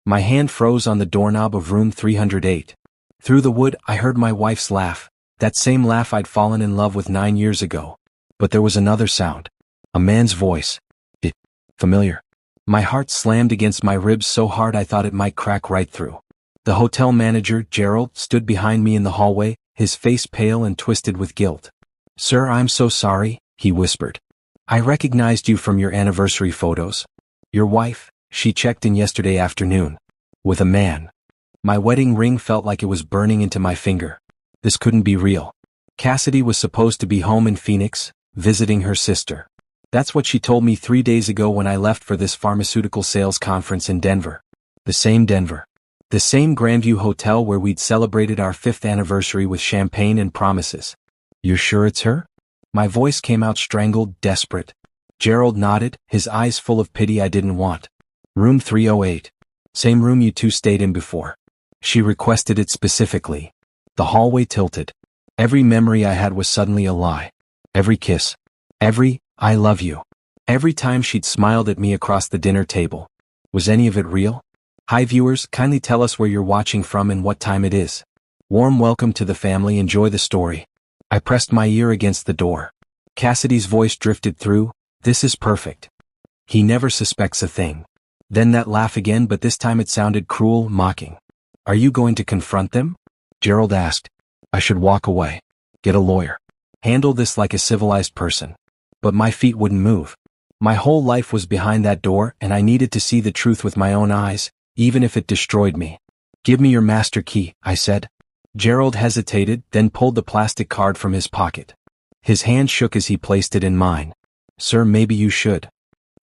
My hand froze on the doorknob of room 308. Through the wood, I heard my wife's laugh, that same laugh I'd fallen in love with 9 years ago. But there was another sound. A man's voice. Familiar. My heart slammed against my ribs so hard I thought it might crack right through. The hotel manager, Gerald, stood behind me in the hallway, his face pale and twisted with guilt. "Sir, I'm so sorry," he whispered. "I recognized you from your anniversary photos. Your wife, she checked in yesterday afternoon. With a man." My wedding ring felt like it was burning into my finger. This couldn't be real. Cassidy was supposed to be home in Phoenix, visiting her sister. That's what she told me 3 days ago when I left for this pharmaceutical sales conference in Denver. The same Denver. The same Grandview Hotel where we'd celebrated our 5th anniversary with champagne and promises. "You're sure it's her?" My voice came out strangled, desperate. Gerald nodded, his eyes full of pity I didn't want. "Room 308. Same room you two stayed in before. She requested it specifically." The hallway tilted. Every memory I had was suddenly a lie. Every kiss. Every, "I love you." Every time she'd smiled at me across the dinner table. Was any of it real? Hi viewers, kindly tell us where you're watching from and what time it is. Warm welcome to the family, enjoy the story. I pressed my ear against the door. Cassidy's voice drifted through, "This is perfect. He never suspects a thing." Then that laugh again, but this time it sounded cruel, mocking. "Are you going to confront them?" Gerald asked. I should walk away. Get a lawyer. Handle this like a civilized person. But my feet wouldn't move. My whole life was behind that door and I needed to see the truth with my own eyes, even if it destroyed me. "Give me your master key," I said. Gerald hesitated, then pulled the plastic card from his pocket. His hand shook as he placed it in mine. "Sir, maybe you should."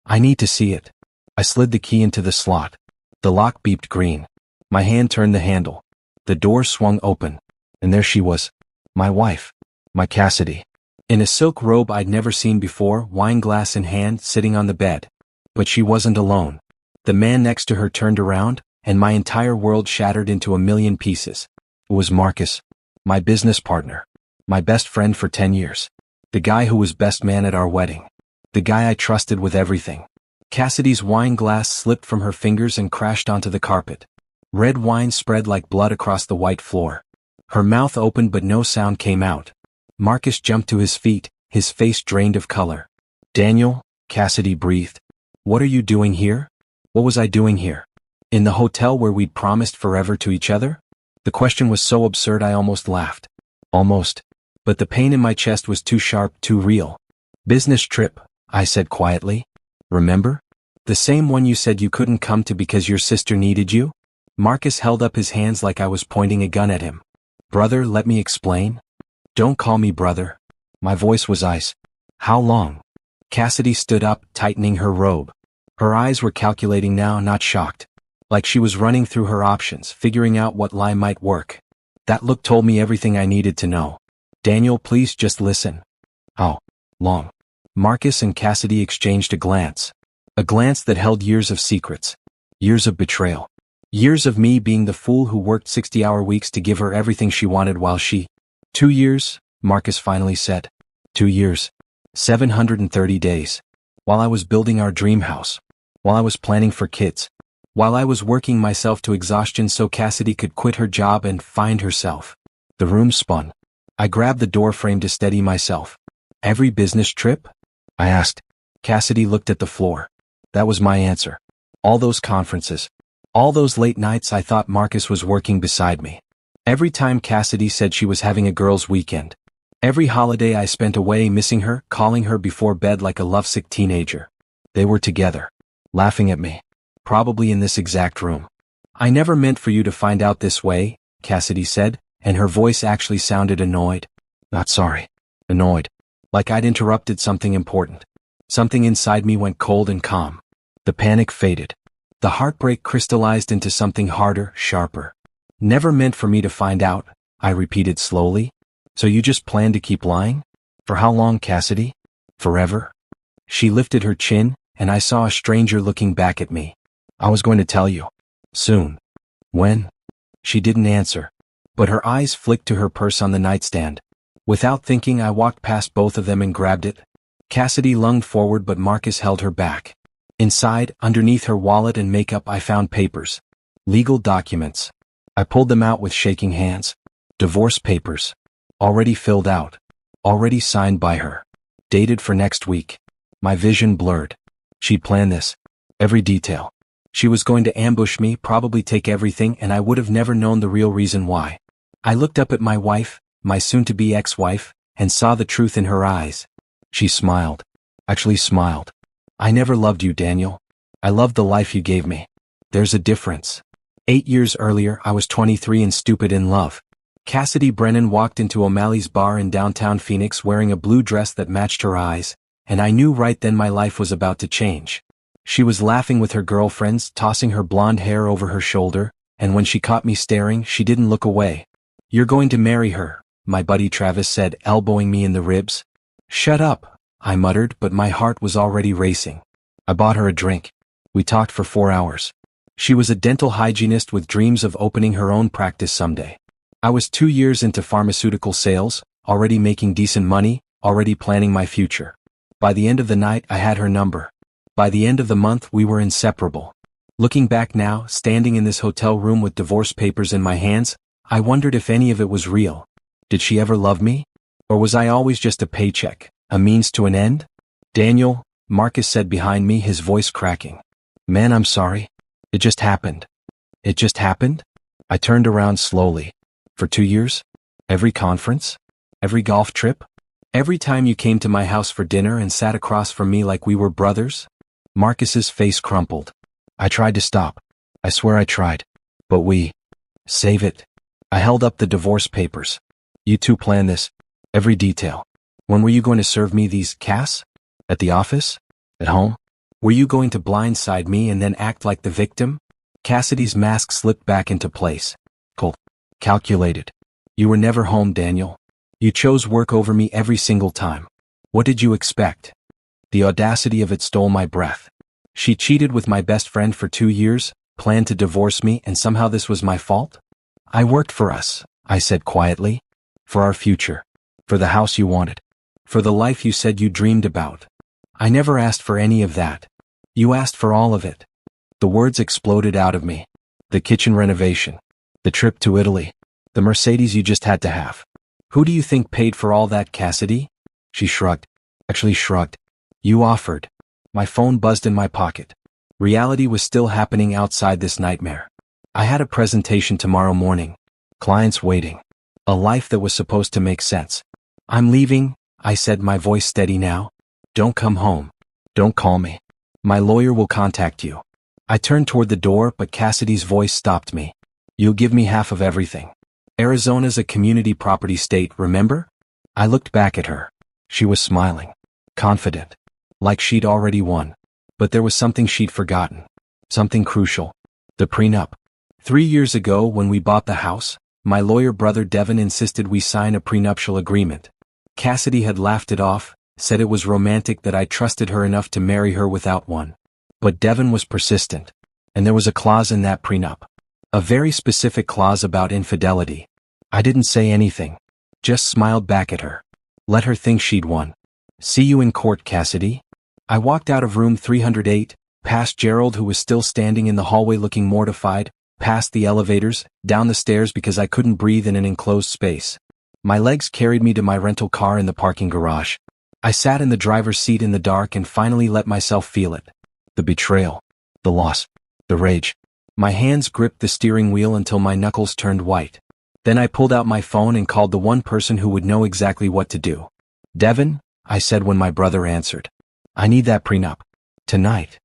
"I need to see it." I slid the key into the slot. The lock beeped green. My hand turned the handle. The door swung open. And there she was. My wife. My Cassidy. In a silk robe I'd never seen before, wine glass in hand, sitting on the bed. But she wasn't alone. The man next to her turned around, and my entire world shattered into a million pieces. It was Marcus. My business partner. My best friend for 10 years. The guy who was best man at our wedding. The guy I trusted with everything. Cassidy's wine glass slipped from her fingers and crashed onto the carpet. Red wine spread like blood across the white floor. Her mouth opened but no sound came out. Marcus jumped to his feet, his face drained of color. "Daniel," Cassidy breathed. "What are you doing here?" What was I doing here? In the hotel where we'd promised forever to each other? The question was so absurd I almost laughed. Almost. But the pain in my chest was too sharp, too real. "Business trip," I said quietly. "Remember? The same one you said you couldn't come to because your sister needed you?" Marcus held up his hands like I was pointing a gun at him. "Brother, let me explain." "Don't call me brother." My voice was ice. "How long?" Cassidy stood up, tightening her robe. Her eyes were calculating now, not shocked. Like she was running through her options, figuring out what lie might work. That look told me everything I needed to know. "Daniel, please just listen." "How long?" Marcus and Cassidy exchanged a glance. A glance that held years of secrets. Years of betrayal. Years of me being the fool who worked 60-hour weeks to give her everything she wanted while she... 2 years, Marcus finally said. 2 years. 730 days. While I was building our dream house. While I was planning for kids. While I was working myself to exhaustion so Cassidy could quit her job and find herself. The room spun. I grabbed the door frame to steady myself. "Every business trip?" I asked. Cassidy looked at the floor. That was my answer. All those conferences. All those late nights I thought Marcus was working beside me. Every time Cassidy said she was having a girls' weekend. Every holiday I spent away missing her, calling her before bed like a lovesick teenager. They were together. Laughing at me. Probably in this exact room. "I never meant for you to find out this way," Cassidy said, and her voice actually sounded annoyed. Not sorry. Annoyed. Like I'd interrupted something important. Something inside me went cold and calm. The panic faded. The heartbreak crystallized into something harder, sharper. "Never meant for me to find out," I repeated slowly. "So you just plan to keep lying? For how long, Cassidy? Forever?" She lifted her chin, and I saw a stranger looking back at me. "I was going to tell you. Soon." "When?" She didn't answer. But her eyes flicked to her purse on the nightstand. Without thinking, I walked past both of them and grabbed it. Cassidy lunged forward but Marcus held her back. Inside, underneath her wallet and makeup, I found papers. Legal documents. I pulled them out with shaking hands. Divorce papers. Already filled out. Already signed by her. Dated for next week. My vision blurred. She'd planned this. Every detail. She was going to ambush me, probably take everything, and I would have never known the real reason why. I looked up at my wife, my soon-to-be ex-wife, and saw the truth in her eyes. She smiled. Actually smiled. I never loved you, Daniel. I loved the life you gave me. There's a difference. 8 years earlier, I was 23 and stupid in love. Cassidy Brennan walked into O'Malley's bar in downtown Phoenix wearing a blue dress that matched her eyes, and I knew right then my life was about to change. She was laughing with her girlfriends, tossing her blonde hair over her shoulder, and when she caught me staring, she didn't look away. "You're going to marry her," my buddy Travis said, elbowing me in the ribs. "Shut up," I muttered, but my heart was already racing. I bought her a drink. We talked for 4 hours. She was a dental hygienist with dreams of opening her own practice someday. I was 2 years into pharmaceutical sales, already making decent money, already planning my future. By the end of the night, I had her number. By the end of the month, we were inseparable. Looking back now, standing in this hotel room with divorce papers in my hands, I wondered if any of it was real. Did she ever love me? Or was I always just a paycheck, a means to an end? "Daniel," Marcus said behind me, his voice cracking. "Man, I'm sorry. It just happened." "It just happened?" I turned around slowly. "For 2 years? Every conference? Every golf trip? Every time you came to my house for dinner and sat across from me like we were brothers?" Marcus's face crumpled. I tried to stop. I swear I tried. But we... Save it. I held up the divorce papers. "You two planned this. Every detail. When were you going to serve me these, Cass? At the office? At home? Were you going to blindside me and then act like the victim?" Cassidy's mask slipped back into place. Cold. Calculated. "You were never home, Daniel. You chose work over me every single time. What did you expect?" The audacity of it stole my breath. She cheated with my best friend for 2 years, planned to divorce me, and somehow this was my fault? "I worked for us," I said quietly. "For our future. For the house you wanted. For the life you said you dreamed about. I never asked for any of that. You asked for all of it." The words exploded out of me. The kitchen renovation. The trip to Italy. The Mercedes you just had to have. "Who do you think paid for all that, Cassidy?" She shrugged. Actually shrugged. "You offered." My phone buzzed in my pocket. Reality was still happening outside this nightmare. I had a presentation tomorrow morning. Clients waiting. A life that was supposed to make sense. "I'm leaving," I said, my voice steady now. "Don't come home. Don't call me. My lawyer will contact you." I turned toward the door, but Cassidy's voice stopped me. "You'll give me half of everything. Arizona's a community property state, remember?" I looked back at her. She was smiling. Confident. Like she'd already won. But there was something she'd forgotten. Something crucial. The prenup. 3 years ago, when we bought the house, my lawyer brother Devin insisted we sign a prenuptial agreement. Cassidy had laughed it off, said it was romantic that I trusted her enough to marry her without one. But Devin was persistent. And there was a clause in that prenup. A very specific clause about infidelity. I didn't say anything. Just smiled back at her. Let her think she'd won. "See you in court, Cassidy." I walked out of room 308, past Gerald, who was still standing in the hallway looking mortified, past the elevators, down the stairs because I couldn't breathe in an enclosed space. My legs carried me to my rental car in the parking garage. I sat in the driver's seat in the dark and finally let myself feel it. The betrayal. The loss. The rage. My hands gripped the steering wheel until my knuckles turned white. Then I pulled out my phone and called the one person who would know exactly what to do. "Devin," I said when my brother answered. "I need that prenup. Tonight."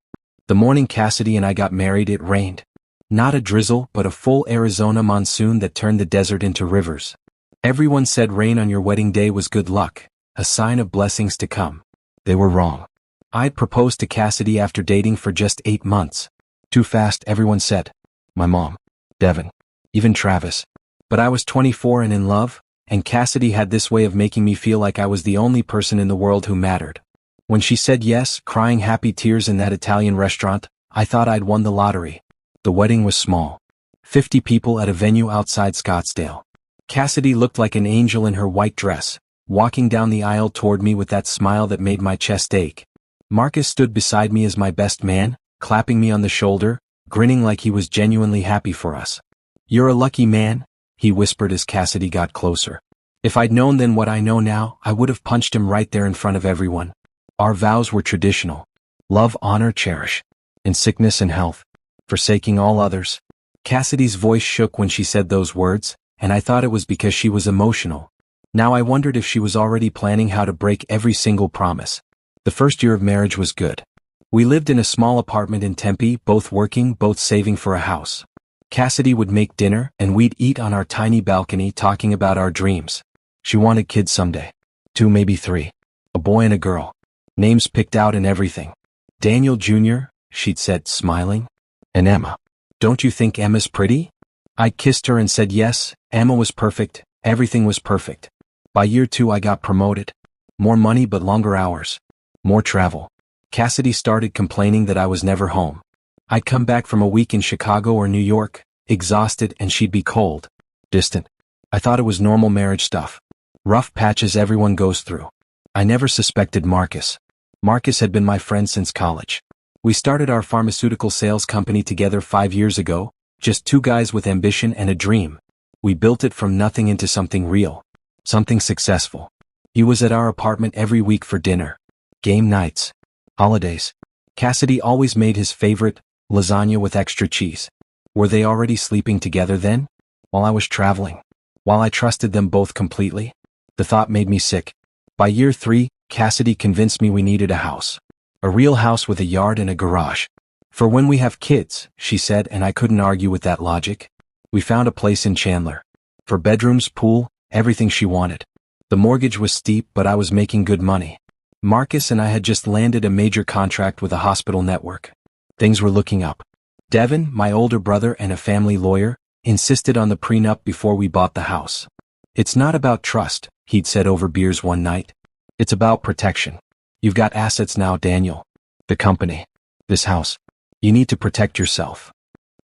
The morning Cassidy and I got married, it rained. Not a drizzle, but a full Arizona monsoon that turned the desert into rivers. Everyone said rain on your wedding day was good luck, a sign of blessings to come. They were wrong. I'd proposed to Cassidy after dating for just 8 months. Too fast, everyone said. My mom, Devin, even Travis. But I was 24 and in love, and Cassidy had this way of making me feel like I was the only person in the world who mattered. When she said yes, crying happy tears in that Italian restaurant, I thought I'd won the lottery. The wedding was small. 50 people at a venue outside Scottsdale. Cassidy looked like an angel in her white dress, walking down the aisle toward me with that smile that made my chest ache. Marcus stood beside me as my best man, clapping me on the shoulder, grinning like he was genuinely happy for us. "You're a lucky man," he whispered as Cassidy got closer. "If I'd known then what I know now, I would have punched him right there in front of everyone. Our vows were traditional. Love, honor, cherish. In sickness and health. Forsaking all others." Cassidy's voice shook when she said those words, and I thought it was because she was emotional. Now I wondered if she was already planning how to break every single promise. The first year of marriage was good. We lived in a small apartment in Tempe, both working, both saving for a house. Cassidy would make dinner, and we'd eat on our tiny balcony talking about our dreams. She wanted kids someday. 2, maybe 3. A boy and a girl. Names picked out and everything. "Daniel Jr.," she'd said, smiling. "And Emma. Don't you think Emma's pretty?" I kissed her and said yes, Emma was perfect, everything was perfect. By year 2 I got promoted. More money but longer hours. More travel. Cassidy started complaining that I was never home. I'd come back from a week in Chicago or New York, exhausted, and she'd be cold. Distant. I thought it was normal marriage stuff. Rough patches everyone goes through. I never suspected Marcus. Marcus had been my friend since college. We started our pharmaceutical sales company together 5 years ago, just 2 guys with ambition and a dream. We built it from nothing into something real. Something successful. He was at our apartment every week for dinner. Game nights. Holidays. Cassidy always made his favorite, lasagna with extra cheese. Were they already sleeping together then? While I was traveling? While I trusted them both completely? The thought made me sick. By year 3, Cassidy convinced me we needed a house. A real house with a yard and a garage. "For when we have kids," she said, and I couldn't argue with that logic. We found a place in Chandler. For bedrooms, pool, everything she wanted. The mortgage was steep, but I was making good money. Marcus and I had just landed a major contract with a hospital network. Things were looking up. Devin, my older brother and a family lawyer, insisted on the prenup before we bought the house. "It's not about trust," he'd said over beers one night. "It's about protection. You've got assets now, Daniel. The company. This house. You need to protect yourself."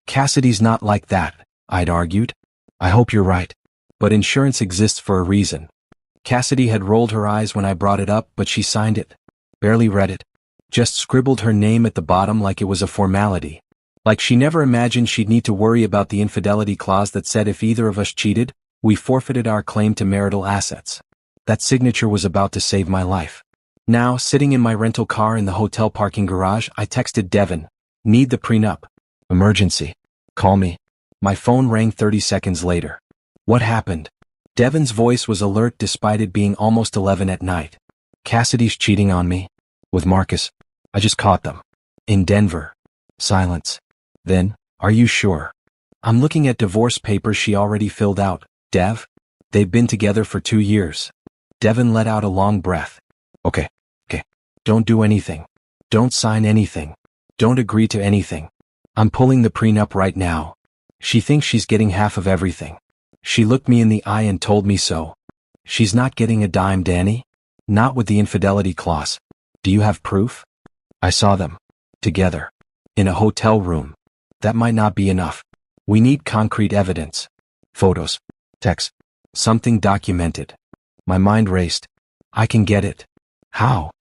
"Cassidy's not like that," I'd argued. "I hope you're right. But insurance exists for a reason." Cassidy had rolled her eyes when I brought it up, but she signed it. Barely read it. Just scribbled her name at the bottom like it was a formality. Like she never imagined she'd need to worry about the infidelity clause that said if either of us cheated, we forfeited our claim to marital assets. That signature was about to save my life. Now, sitting in my rental car in the hotel parking garage, I texted Devin. "Need the prenup. Emergency. Call me." My phone rang 30 seconds later. "What happened?" Devin's voice was alert despite it being almost 11 at night. "Cassidy's cheating on me. With Marcus. I just caught them. In Denver." Silence. Then, "Are you sure?" "I'm looking at divorce papers she already filled out, Dev. They've been together for 2 years. Devin let out a long breath. Okay. Don't do anything. Don't sign anything. Don't agree to anything. I'm pulling the prenup right now. She thinks she's getting half of everything. She looked me in the eye and told me so. She's not getting a dime, Danny. Not with the infidelity clause. Do you have proof?" "I saw them. Together. In a hotel room. That might not be enough. We need concrete evidence. Photos. Text. Something documented." My mind raced. "I can get it." "How?"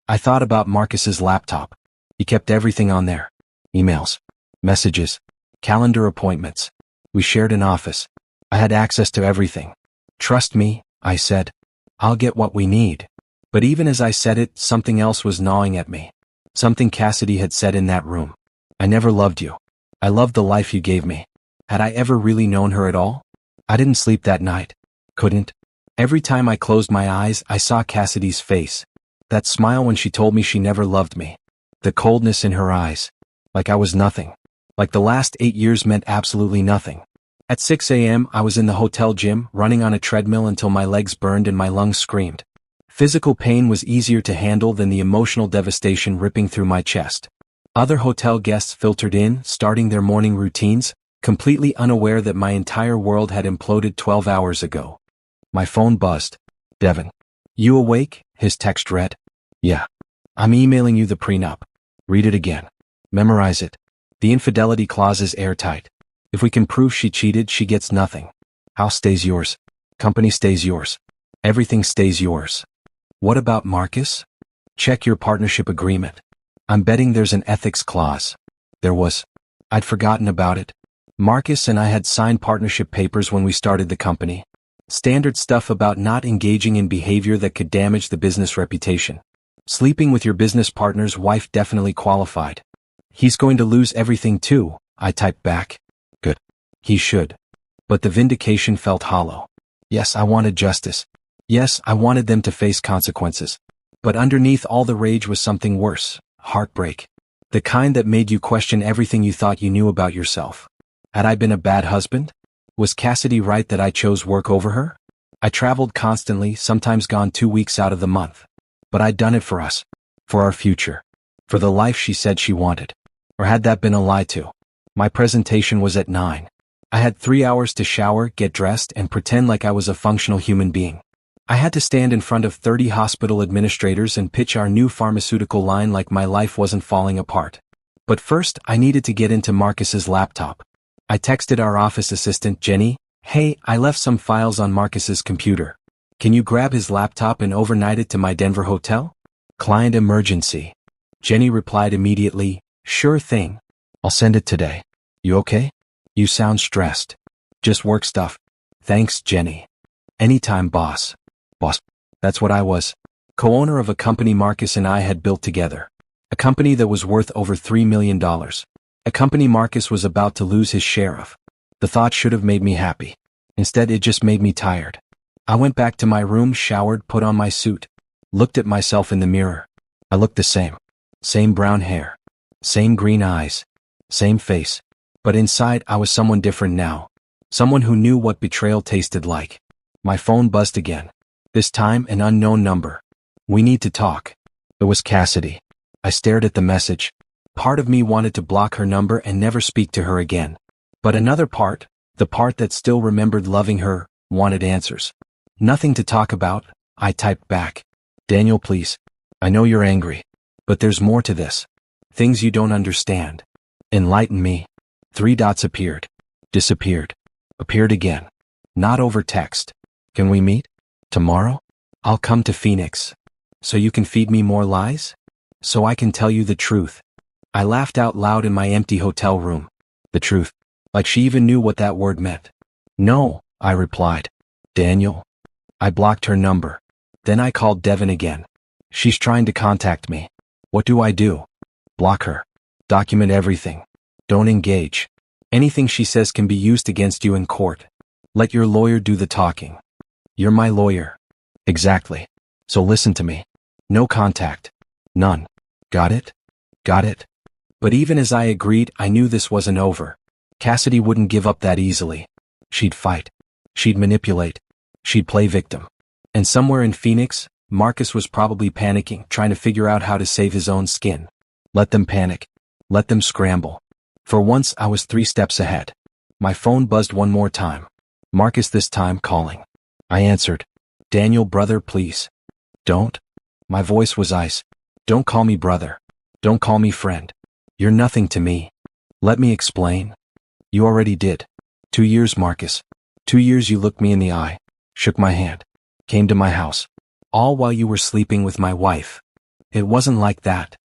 I thought about Marcus's laptop. He kept everything on there. Emails. Messages. Calendar appointments. We shared an office. I had access to everything. "Trust me," I said. "I'll get what we need." But even as I said it, something else was gnawing at me. Something Cassidy had said in that room. "I never loved you. I loved the life you gave me." Had I ever really known her at all? I didn't sleep that night. Couldn't. Every time I closed my eyes, I saw Cassidy's face. That smile when she told me she never loved me. The coldness in her eyes. Like I was nothing. Like the last 8 years meant absolutely nothing. At 6 a.m., I was in the hotel gym, running on a treadmill until my legs burned and my lungs screamed. Physical pain was easier to handle than the emotional devastation ripping through my chest. Other hotel guests filtered in, starting their morning routines, completely unaware that my entire world had imploded 12 hours ago. My phone buzzed. "Devin. You awake?" his text read. "Yeah. I'm emailing you the prenup. Read it again. Memorize it. The infidelity clause is airtight. If we can prove she cheated, she gets nothing. House stays yours. Company stays yours. Everything stays yours. What about Marcus? Check your partnership agreement. I'm betting there's an ethics clause." There was. I'd forgotten about it. Marcus and I had signed partnership papers when we started the company. Standard stuff about not engaging in behavior that could damage the business reputation. Sleeping with your business partner's wife definitely qualified. He's going to lose everything too, I typed back. Good. He should. But the vindication felt hollow. Yes, I wanted justice. Yes, I wanted them to face consequences. But underneath all the rage was something worse, heartbreak. The kind that made you question everything you thought you knew about yourself. Had I been a bad husband? Was Cassidy right that I chose work over her? I traveled constantly, sometimes gone 2 weeks out of the month. But I'd done it for us. For our future. For the life she said she wanted. Or had that been a lie too? My presentation was at 9. I had 3 hours to shower, get dressed, and pretend like I was a functional human being. I had to stand in front of 30 hospital administrators and pitch our new pharmaceutical line like my life wasn't falling apart. But first, I needed to get into Marcus's laptop. I texted our office assistant, Jenny, "Hey, I left some files on Marcus's computer. Can you grab his laptop and overnight it to my Denver hotel? Client emergency." Jenny replied immediately, "Sure thing. I'll send it today. You okay? You sound stressed." "Just work stuff. Thanks, Jenny." "Anytime, boss." Boss. That's what I was. Co-owner of a company Marcus and I had built together. A company that was worth over $3 million. A company Marcus was about to lose his share of. The thought should have made me happy. Instead, it just made me tired. I went back to my room, showered, put on my suit. Looked at myself in the mirror. I looked the same. Same brown hair. Same green eyes. Same face. But inside, I was someone different now. Someone who knew what betrayal tasted like. My phone buzzed again. This time, an unknown number. "We need to talk." It was Cassidy. I stared at the message. Part of me wanted to block her number and never speak to her again. But another part, the part that still remembered loving her, wanted answers. "Nothing to talk about," I typed back. "Daniel, please. I know you're angry. But there's more to this. Things you don't understand. Enlighten me." 3 dots appeared. Disappeared. Appeared again. Not over text. "Can we meet? Tomorrow? I'll come to Phoenix. So you can feed me more lies? So I can tell you the truth." I laughed out loud in my empty hotel room. The truth. Like she even knew what that word meant. "No," I replied. "Daniel." I blocked her number. Then I called Devin again. "She's trying to contact me. What do I do?" "Block her. Document everything. Don't engage. Anything she says can be used against you in court. Let your lawyer do the talking." "You're my lawyer." "Exactly. So listen to me. No contact. None. Got it?" "Got it." But even as I agreed, I knew this wasn't over. Cassidy wouldn't give up that easily. She'd fight. She'd manipulate. She'd play victim. And somewhere in Phoenix, Marcus was probably panicking, trying to figure out how to save his own skin. Let them panic. Let them scramble. For once, I was 3 steps ahead. My phone buzzed one more time. Marcus this time calling. I answered. "Daniel, brother, please. Don't." My voice was ice. "Don't call me brother. Don't call me friend. You're nothing to me. Let me explain." "You already did. 2 years, Marcus. 2 years you looked me in the eye, shook my hand, came to my house. All while you were sleeping with my wife. It wasn't like that.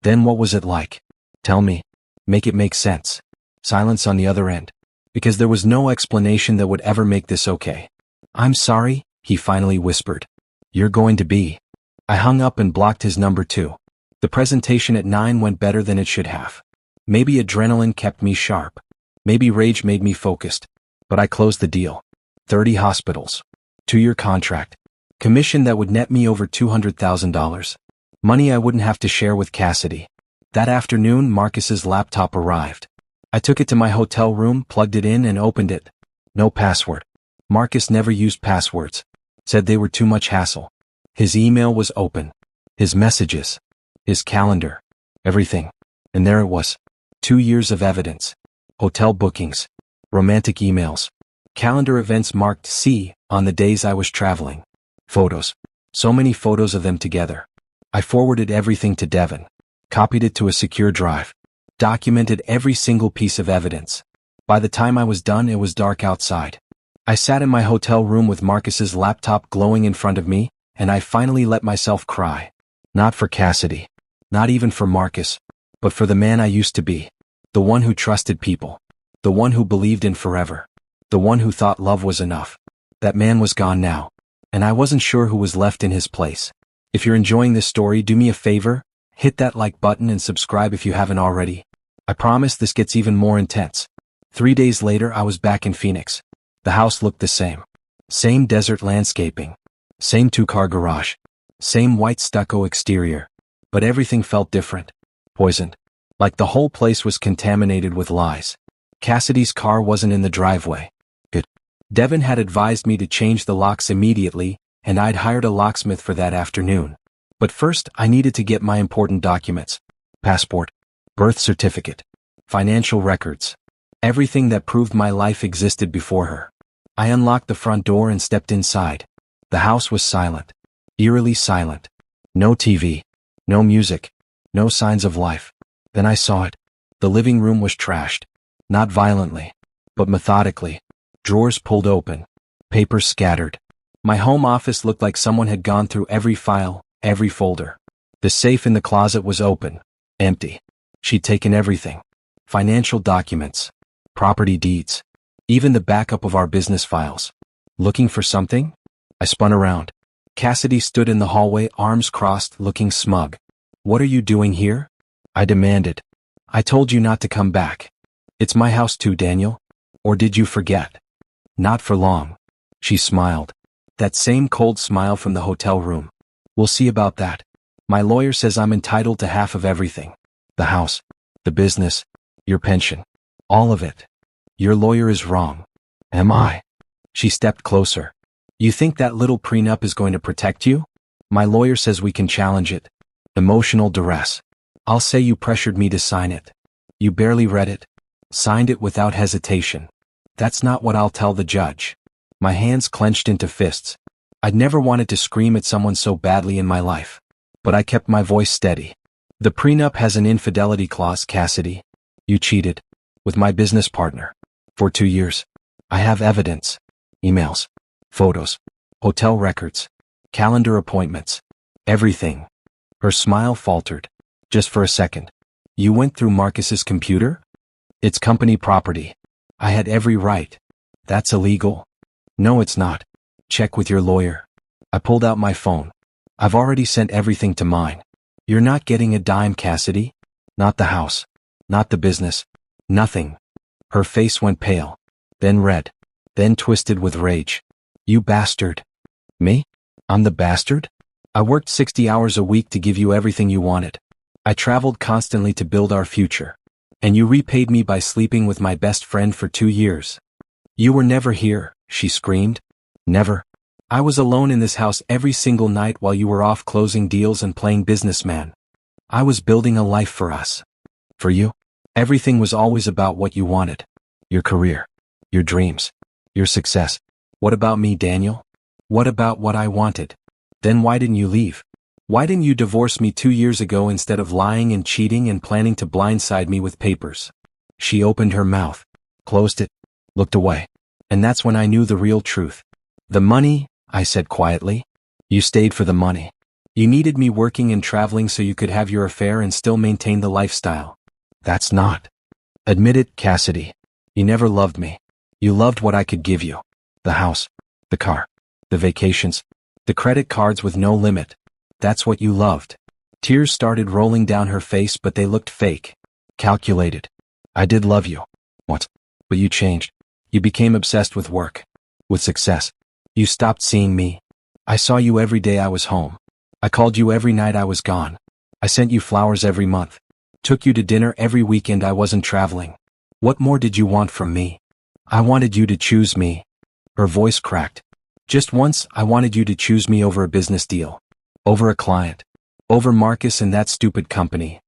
Then what was it like? Tell me. Make it make sense." Silence on the other end. Because there was no explanation that would ever make this okay. "I'm sorry," he finally whispered. "You're going to be." I hung up and blocked his number too. The presentation at 9 went better than it should have. Maybe adrenaline kept me sharp. Maybe rage made me focused. But I closed the deal. 30 hospitals. 2-year contract. Commission that would net me over $200,000. Money I wouldn't have to share with Cassidy. That afternoon, Marcus's laptop arrived. I took it to my hotel room, plugged it in, and opened it. No password. Marcus never used passwords. Said they were too much hassle. His email was open. His messages. His calendar. Everything. And there it was. 2 years of evidence. Hotel bookings. Romantic emails. Calendar events marked C on the days I was traveling. Photos. So many photos of them together. I forwarded everything to Devin. Copied it to a secure drive. Documented every single piece of evidence. By the time I was done, it was dark outside. I sat in my hotel room with Marcus's laptop glowing in front of me, and I finally let myself cry. Not for Cassidy. Not even for Marcus. But for the man I used to be. The one who trusted people. The one who believed in forever. The one who thought love was enough. That man was gone now. And I wasn't sure who was left in his place. If you're enjoying this story, do me a favor, hit that like button and subscribe if you haven't already. I promise this gets even more intense. 3 days later, I was back in Phoenix. The house looked the same. Same desert landscaping. Same 2-car garage. Same white stucco exterior. But everything felt different. Poisoned. Like the whole place was contaminated with lies. Cassidy's car wasn't in the driveway. Good. Devin had advised me to change the locks immediately, and I'd hired a locksmith for that afternoon. But first, I needed to get my important documents. Passport. Birth certificate. Financial records. Everything that proved my life existed before her. I unlocked the front door and stepped inside. The house was silent. Eerily silent. No TV. No music. No signs of life. Then I saw it. The living room was trashed. Not violently, but methodically. Drawers pulled open. Papers scattered. My home office looked like someone had gone through every file, every folder. The safe in the closet was open. Empty. She'd taken everything. Financial documents. Property deeds. Even the backup of our business files. Looking for something? I spun around. Cassidy stood in the hallway, arms crossed, looking smug. "What are you doing here?" I demanded. "I told you not to come back." "It's my house too, Daniel. Or did you forget?" "Not for long." She smiled. That same cold smile from the hotel room. "We'll see about that. My lawyer says I'm entitled to half of everything. The house, the business, your pension. All of it. Your lawyer is wrong." "Am I?" She stepped closer. "You think that little prenup is going to protect you?" "My lawyer says we can challenge it." Emotional duress. "I'll say you pressured me to sign it. You barely read it. Signed it without hesitation." "That's not what I'll tell the judge." My hands clenched into fists. I'd never wanted to scream at someone so badly in my life. But I kept my voice steady. "The prenup has an infidelity clause, Cassidy. You cheated. With my business partner. For 2 years. I have evidence. Emails. Photos. Hotel records. Calendar appointments. Everything." Her smile faltered. "Just for a second. You went through Marcus's computer?" "It's company property. I had every right." "That's illegal." "No, it's not. Check with your lawyer." I pulled out my phone. "I've already sent everything to mine." "You're not getting a dime, Cassidy. Not the house. Not the business. Nothing." Her face went pale. Then red. Then twisted with rage. "You bastard." "Me? I'm the bastard?" "I worked 60 hours a week to give you everything you wanted. I traveled constantly to build our future. And you repaid me by sleeping with my best friend for 2 years. You were never here," she screamed. "Never. I was alone in this house every single night while you were off closing deals and playing businessman. I was building a life for us. For you. Everything was always about what you wanted. Your career. Your dreams. Your success. What about me, Daniel? What about what I wanted? Then why didn't you leave? Why didn't you divorce me 2 years ago instead of lying and cheating and planning to blindside me with papers?" She opened her mouth, closed it, looked away. And that's when I knew the real truth. "The money," I said quietly. "You stayed for the money. You needed me working and traveling so you could have your affair and still maintain the lifestyle. That's not. Admit it, Cassidy. You never loved me. You loved what I could give you. The house, the car, the vacations, the credit cards with no limit. That's what you loved." Tears started rolling down her face, but they looked fake. Calculated. "I did love you. What? But you changed. You became obsessed with work. With success. You stopped seeing me. I saw you every day I was home. I called you every night I was gone. I sent you flowers every month. Took you to dinner every weekend I wasn't traveling. What more did you want from me? I wanted you to choose me." Her voice cracked. "Just once, I wanted you to choose me over a business deal. Over a client. Over Marcus and that stupid company.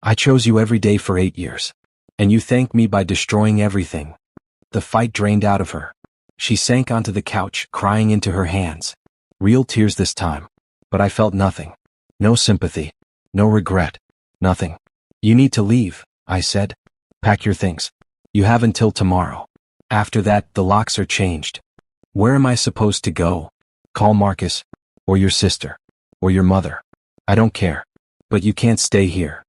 I chose you every day for 8 years. And you thanked me by destroying everything." The fight drained out of her. She sank onto the couch, crying into her hands. Real tears this time. But I felt nothing. No sympathy. No regret. Nothing. "You need to leave," I said. "Pack your things. You have until tomorrow. After that, the locks are changed." "Where am I supposed to go?" "Call Marcus. Or your sister. Or your mother. I don't care. But you can't stay here."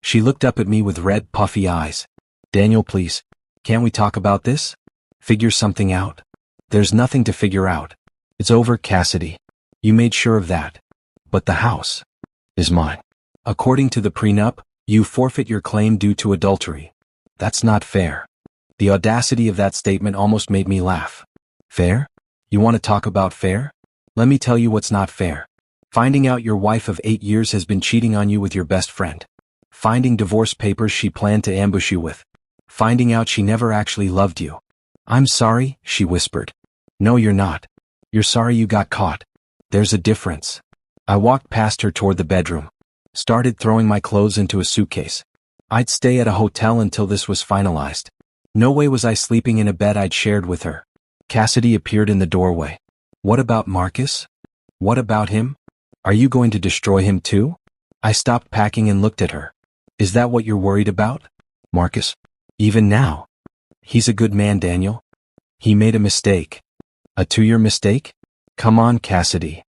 She looked up at me with red, puffy eyes. Daniel, please. Can't we talk about this? Figure something out? There's nothing to figure out. It's over, Cassidy. You made sure of that. But the house is mine. According to the prenup, you forfeit your claim due to adultery. That's not fair. The audacity of that statement almost made me laugh. Fair? You want to talk about fair? Let me tell you what's not fair. Finding out your wife of 8 years has been cheating on you with your best friend. Finding divorce papers she planned to ambush you with. Finding out she never actually loved you. I'm sorry, she whispered. No, you're not. You're sorry you got caught. There's a difference. I walked past her toward the bedroom. Started throwing my clothes into a suitcase. I'd stay at a hotel until this was finalized. No way was I sleeping in a bed I'd shared with her. Cassidy appeared in the doorway. What about Marcus? What about him? Are you going to destroy him too? I stopped packing and looked at her. Is that what you're worried about? Marcus? Even now? He's a good man, Daniel. He made a mistake. A 2-year mistake? Come on, Cassidy.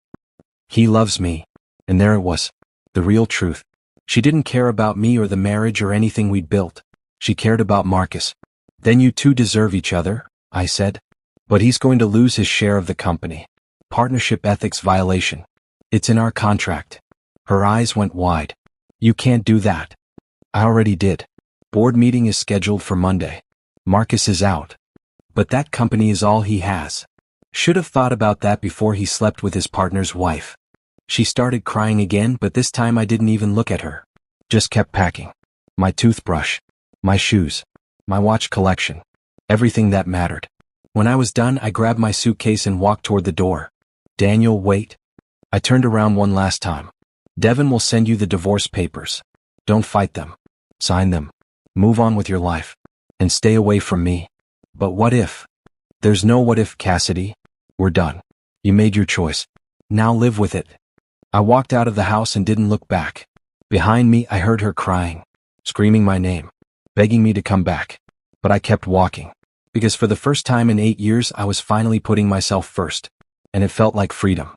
He loves me. And there it was. The real truth. She didn't care about me or the marriage or anything we'd built. She cared about Marcus. Then you two deserve each other, I said. But he's going to lose his share of the company. Partnership ethics violation. It's in our contract. Her eyes went wide. You can't do that. I already did. Board meeting is scheduled for Monday. Marcus is out. But that company is all he has. Should have thought about that before he slept with his partner's wife. She started crying again, but this time I didn't even look at her. Just kept packing. My toothbrush. My shoes. My watch collection. Everything that mattered. When I was done, I grabbed my suitcase and walked toward the door. Daniel, wait. I turned around one last time. Devin will send you the divorce papers. Don't fight them. Sign them. Move on with your life. And stay away from me. But what if? There's no what if, Cassidy. We're done. You made your choice. Now live with it. I walked out of the house and didn't look back. Behind me, I heard her crying, screaming my name, begging me to come back. But I kept walking. Because for the first time in 8 years, I was finally putting myself first. And it felt like freedom.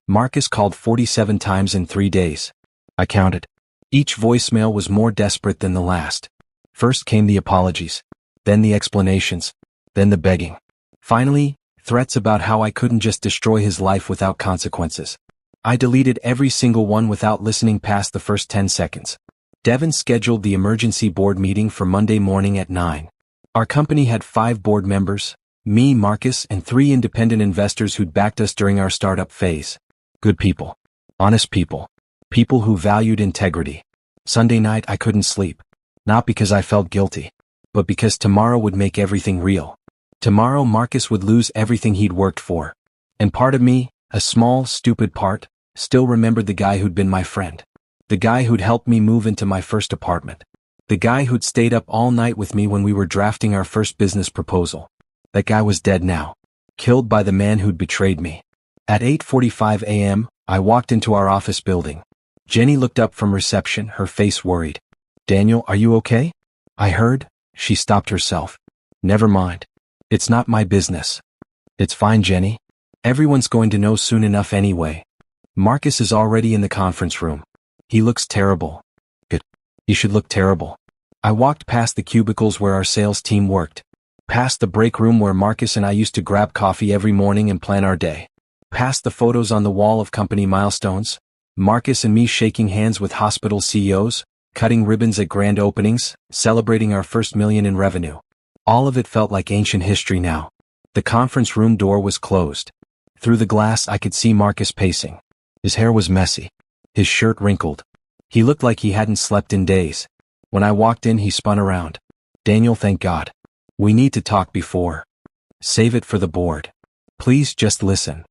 Marcus called 47 times in 3 days. I counted. Each voicemail was more desperate than the last. First came the apologies. Then the explanations. Then the begging. Finally, threats about how I couldn't just destroy his life without consequences. I deleted every single one without listening past the first 10 seconds. Devin scheduled the emergency board meeting for Monday morning at 9. Our company had 5 board members, me, Marcus, and 3 independent investors who'd backed us during our startup phase. Good people. Honest people. People who valued integrity. Sunday night I couldn't sleep. Not because I felt guilty, but because tomorrow would make everything real. Tomorrow Marcus would lose everything he'd worked for. And part of me, a small, stupid part, still remembered the guy who'd been my friend. The guy who'd helped me move into my first apartment. The guy who'd stayed up all night with me when we were drafting our first business proposal. That guy was dead now. Killed by the man who'd betrayed me. At 8:45 a.m., I walked into our office building. Jenny looked up from reception, her face worried. Daniel, are you okay? I heard. She stopped herself. Never mind. It's not my business. It's fine, Jenny. Everyone's going to know soon enough anyway. Marcus is already in the conference room. He looks terrible. Good. He should look terrible. I walked past the cubicles where our sales team worked. Past the break room where Marcus and I used to grab coffee every morning and plan our day. Past the photos on the wall of company milestones. Marcus and me shaking hands with hospital CEOs, cutting ribbons at grand openings, celebrating our first $1 million in revenue. All of it felt like ancient history now. The conference room door was closed. Through the glass I could see Marcus pacing. His hair was messy. His shirt wrinkled. He looked like he hadn't slept in days. When I walked in, he spun around. Daniel, thank God. We need to talk before. Save it for the board. Please just listen.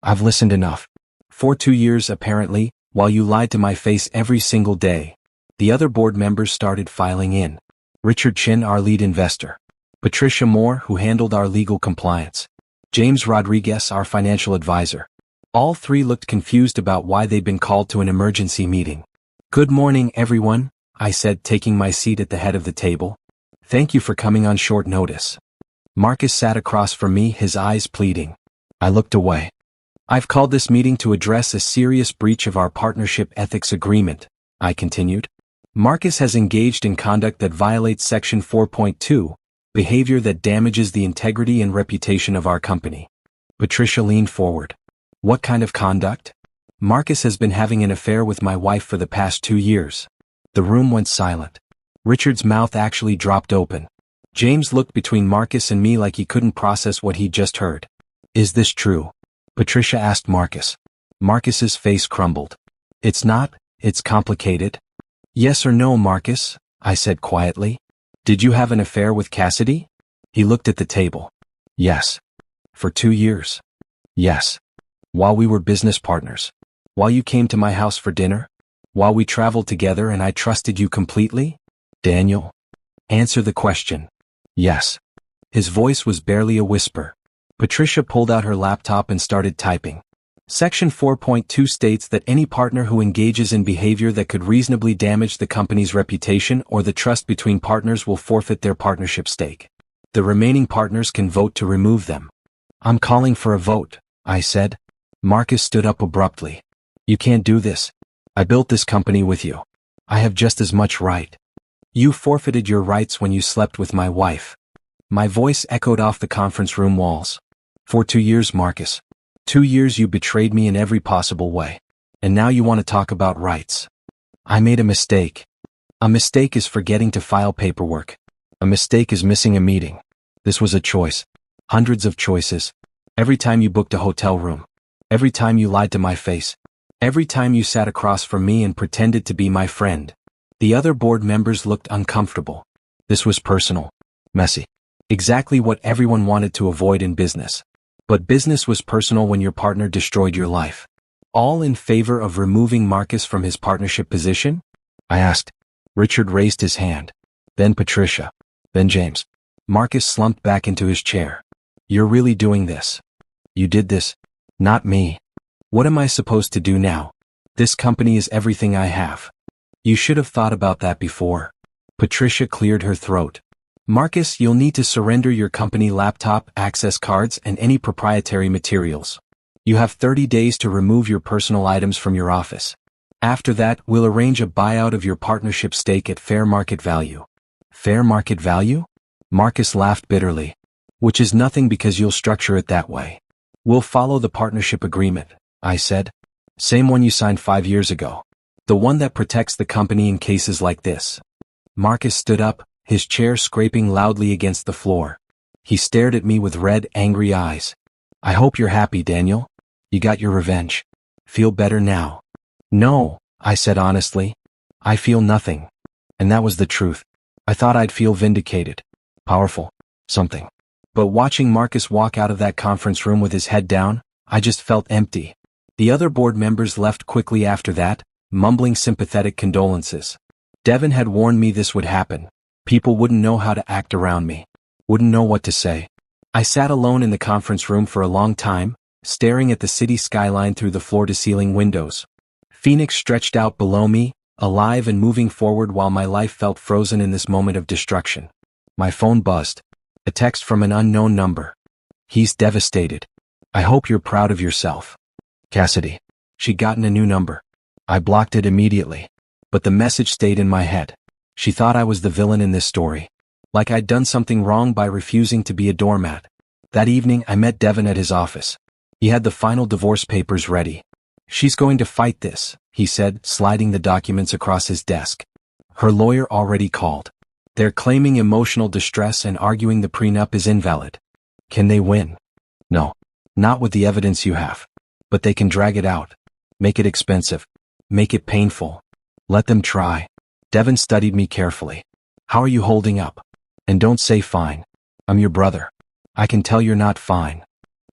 I've listened enough. For 2 years apparently, while you lied to my face every single day. The other board members started filing in. Richard Chin, our lead investor. Patricia Moore, who handled our legal compliance. James Rodriguez, our financial advisor. All 3 looked confused about why they'd been called to an emergency meeting. Good morning, everyone, I said, taking my seat at the head of the table. Thank you for coming on short notice. Marcus sat across from me, his eyes pleading. I looked away. I've called this meeting to address a serious breach of our partnership ethics agreement, I continued. Marcus has engaged in conduct that violates Section 4.2, behavior that damages the integrity and reputation of our company. Patricia leaned forward. What kind of conduct? Marcus has been having an affair with my wife for the past 2 years. The room went silent. Richard's mouth actually dropped open. James looked between Marcus and me like he couldn't process what he'd just heard. Is this true? Patricia asked Marcus. Marcus's face crumbled. It's not, it's complicated. Yes or no, Marcus, I said quietly. Did you have an affair with Cassidy? He looked at the table. Yes. For 2 years. Yes. While we were business partners. While you came to my house for dinner? While we traveled together and I trusted you completely? Daniel? Answer the question. Yes. His voice was barely a whisper. Patricia pulled out her laptop and started typing. Section 4.2 states that any partner who engages in behavior that could reasonably damage the company's reputation or the trust between partners will forfeit their partnership stake. The remaining partners can vote to remove them. I'm calling for a vote, I said. Marcus stood up abruptly. You can't do this. I built this company with you. I have just as much right. You forfeited your rights when you slept with my wife. My voice echoed off the conference room walls. For 2 years, Marcus. 2 years you betrayed me in every possible way. And now you want to talk about rights. I made a mistake. A mistake is forgetting to file paperwork. A mistake is missing a meeting. This was a choice. Hundreds of choices. Every time you booked a hotel room. Every time you lied to my face. Every time you sat across from me and pretended to be my friend. The other board members looked uncomfortable. This was personal. Messy. Exactly what everyone wanted to avoid in business. But business was personal when your partner destroyed your life. All in favor of removing Marcus from his partnership position? I asked. Richard raised his hand. Then Patricia. Then James. Marcus slumped back into his chair. You're really doing this. You did this. Not me. What am I supposed to do now? This company is everything I have. You should have thought about that before. Patricia cleared her throat. Marcus, you'll need to surrender your company laptop, access cards, and any proprietary materials. You have 30 days to remove your personal items from your office. After that, we'll arrange a buyout of your partnership stake at fair market value. Fair market value? Marcus laughed bitterly. Which is nothing because you'll structure it that way. We'll follow the partnership agreement, I said. Same one you signed 5 years ago. The one that protects the company in cases like this. Marcus stood up, his chair scraping loudly against the floor. He stared at me with red, angry eyes. I hope you're happy, Daniel. You got your revenge. Feel better now? No, I said honestly. I feel nothing. And that was the truth. I thought I'd feel vindicated. Powerful. Something. But watching Marcus walk out of that conference room with his head down, I just felt empty. The other board members left quickly after that, mumbling sympathetic condolences. Devin had warned me this would happen. People wouldn't know how to act around me. Wouldn't know what to say. I sat alone in the conference room for a long time, staring at the city skyline through the floor-to-ceiling windows. Phoenix stretched out below me, alive and moving forward while my life felt frozen in this moment of destruction. My phone buzzed. A text from an unknown number. He's devastated. I hope you're proud of yourself. Cassidy. She'd gotten a new number. I blocked it immediately. But the message stayed in my head. She thought I was the villain in this story. Like I'd done something wrong by refusing to be a doormat. That evening I met Devin at his office. He had the final divorce papers ready. She's going to fight this, he said, sliding the documents across his desk. Her lawyer already called. They're claiming emotional distress and arguing the prenup is invalid. Can they win? No. Not with the evidence you have. But they can drag it out. Make it expensive. Make it painful. Let them try. Devin studied me carefully. How are you holding up? And don't say fine. I'm your brother. I can tell you're not fine.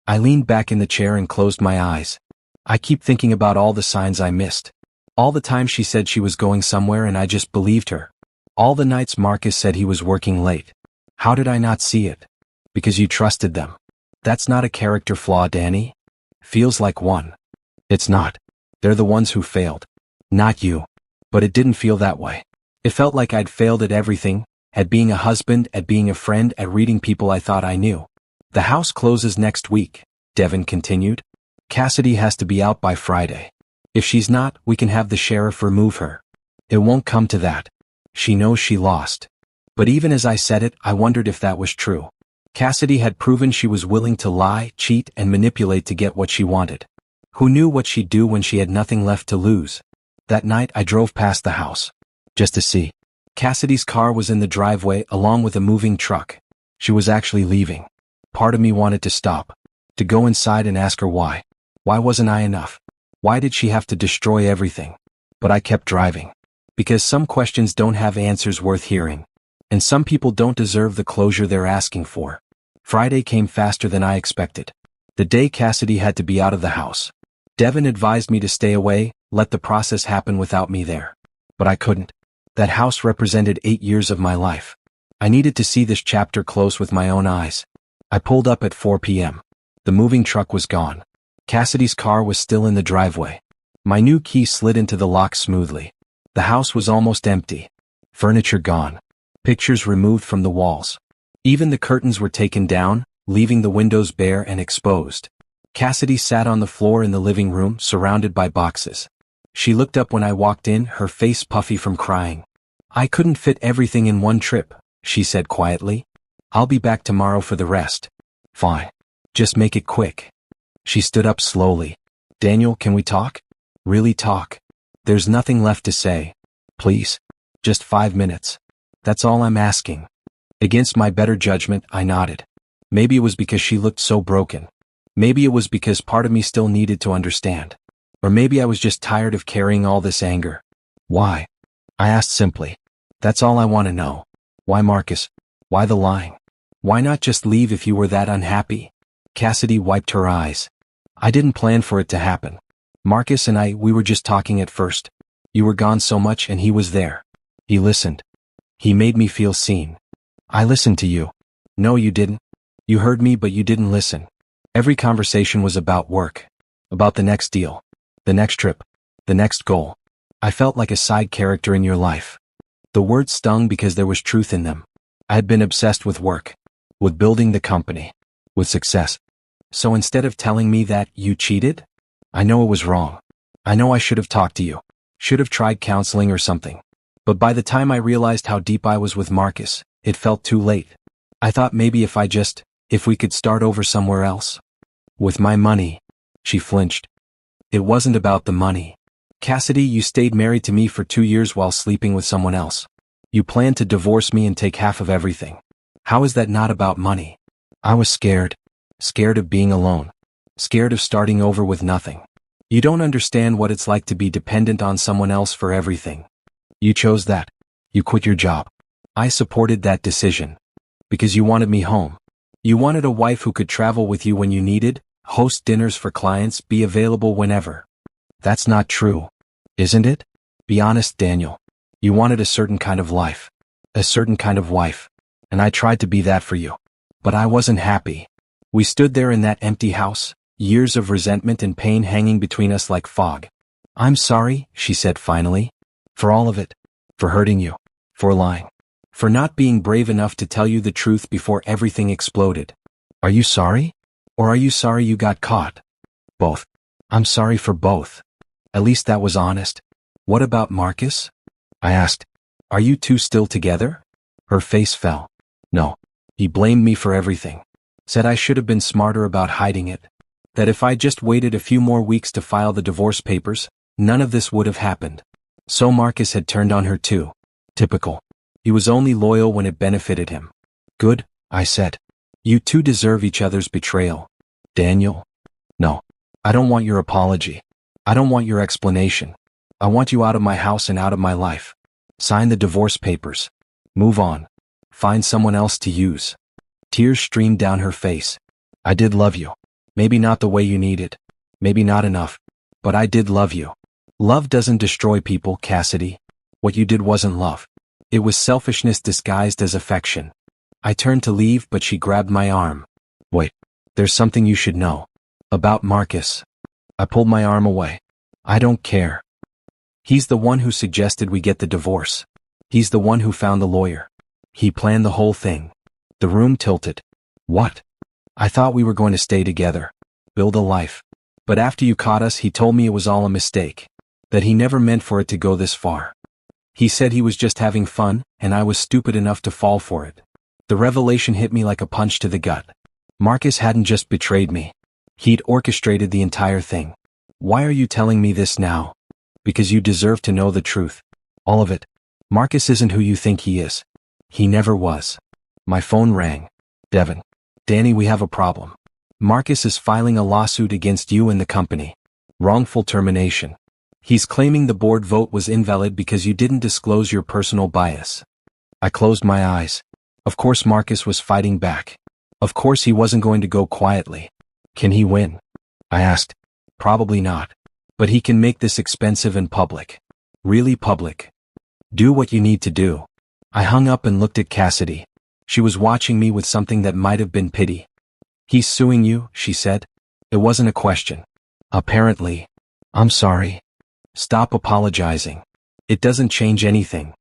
I leaned back in the chair and closed my eyes. I keep thinking about all the signs I missed. All the time she said she was going somewhere and I just believed her. All the nights Marcus said he was working late. How did I not see it? Because you trusted them. That's not a character flaw, Danny. Feels like one. It's not. They're the ones who failed. Not you. But it didn't feel that way. It felt like I'd failed at everything, at being a husband, at being a friend, at reading people I thought I knew. The house closes next week, Devin continued. Cassidy has to be out by Friday. If she's not, we can have the sheriff remove her. It won't come to that. She knows she lost. But even as I said it, I wondered if that was true. Cassidy had proven she was willing to lie, cheat, and manipulate to get what she wanted. Who knew what she'd do when she had nothing left to lose? That night I drove past the house. Just to see. Cassidy's car was in the driveway along with a moving truck. She was actually leaving. Part of me wanted to stop. To go inside and ask her why. Why wasn't I enough? Why did she have to destroy everything? But I kept driving. Because some questions don't have answers worth hearing. And some people don't deserve the closure they're asking for. Friday came faster than I expected. The day Cassidy had to be out of the house. Devin advised me to stay away, let the process happen without me there. But I couldn't. That house represented 8 years of my life. I needed to see this chapter close with my own eyes. I pulled up at 4 p.m. The moving truck was gone. Cassidy's car was still in the driveway. My new key slid into the lock smoothly. The house was almost empty. Furniture gone. Pictures removed from the walls. Even the curtains were taken down, leaving the windows bare and exposed. Cassidy sat on the floor in the living room, surrounded by boxes. She looked up when I walked in, her face puffy from crying. I couldn't fit everything in one trip, she said quietly. I'll be back tomorrow for the rest. Fine. Just make it quick. She stood up slowly. Daniel, can we talk? Really talk? There's nothing left to say. Please? Just 5 minutes. That's all I'm asking. Against my better judgment, I nodded. Maybe it was because she looked so broken. Maybe it was because part of me still needed to understand. Or maybe I was just tired of carrying all this anger. Why? I asked simply. That's all I want to know. Why Marcus? Why the lying? Why not just leave if you were that unhappy? Cassidy wiped her eyes. I didn't plan for it to happen. Marcus and we were just talking at first. You were gone so much and he was there. He listened. He made me feel seen. I listened to you. No, you didn't. You heard me, but you didn't listen. Every conversation was about work. About the next deal. The next trip. The next goal. I felt like a side character in your life. The words stung because there was truth in them. I had been obsessed with work. With building the company. With success. So instead of telling me that you cheated, I know it was wrong. I know I should have talked to you. Should have tried counseling or something. But by the time I realized how deep I was with Marcus, it felt too late. I thought maybe if we could start over somewhere else. With my money. She flinched. It wasn't about the money. Cassidy, you stayed married to me for 2 years while sleeping with someone else. You planned to divorce me and take half of everything. How is that not about money? I was scared. Scared of being alone. Scared of starting over with nothing. You don't understand what it's like to be dependent on someone else for everything. You chose that. You quit your job. I supported that decision. Because you wanted me home. You wanted a wife who could travel with you when you needed, host dinners for clients, be available whenever. That's not true. Isn't it? Be honest, Daniel. You wanted a certain kind of life. A certain kind of wife. And I tried to be that for you. But I wasn't happy. We stood there in that empty house, years of resentment and pain hanging between us like fog. I'm sorry, she said finally. For all of it. For hurting you. For lying. For not being brave enough to tell you the truth before everything exploded. Are you sorry? Or are you sorry you got caught? Both. I'm sorry for both. At least that was honest. What about Marcus? I asked. Are you two still together? Her face fell. No. He blamed me for everything. Said I should have been smarter about hiding it. That if I just waited a few more weeks to file the divorce papers, none of this would have happened. So Marcus had turned on her too. Typical. He was only loyal when it benefited him. Good, I said. You two deserve each other's betrayal. Daniel? No. I don't want your apology. I don't want your explanation. I want you out of my house and out of my life. Sign the divorce papers. Move on. Find someone else to use. Tears streamed down her face. I did love you. Maybe not the way you needed. Maybe not enough. But I did love you. Love doesn't destroy people, Cassidy. What you did wasn't love. It was selfishness disguised as affection. I turned to leave, but she grabbed my arm. Wait. There's something you should know. About Marcus. I pulled my arm away. I don't care. He's the one who suggested we get the divorce. He's the one who found the lawyer. He planned the whole thing. The room tilted. What? I thought we were going to stay together. Build a life. But after you caught us, he told me it was all a mistake. That he never meant for it to go this far. He said he was just having fun, and I was stupid enough to fall for it. The revelation hit me like a punch to the gut. Marcus hadn't just betrayed me. He'd orchestrated the entire thing. Why are you telling me this now? Because you deserve to know the truth. All of it. Marcus isn't who you think he is. He never was. My phone rang. Devin. Danny, we have a problem. Marcus is filing a lawsuit against you and the company. Wrongful termination. He's claiming the board vote was invalid because you didn't disclose your personal bias. I closed my eyes. Of course Marcus was fighting back. Of course he wasn't going to go quietly. Can he win? I asked. Probably not. But he can make this expensive and public. Really public. Do what you need to do. I hung up and looked at Cassidy. She was watching me with something that might have been pity. He's suing you, she said. It wasn't a question. Apparently. I'm sorry. Stop apologizing. It doesn't change anything.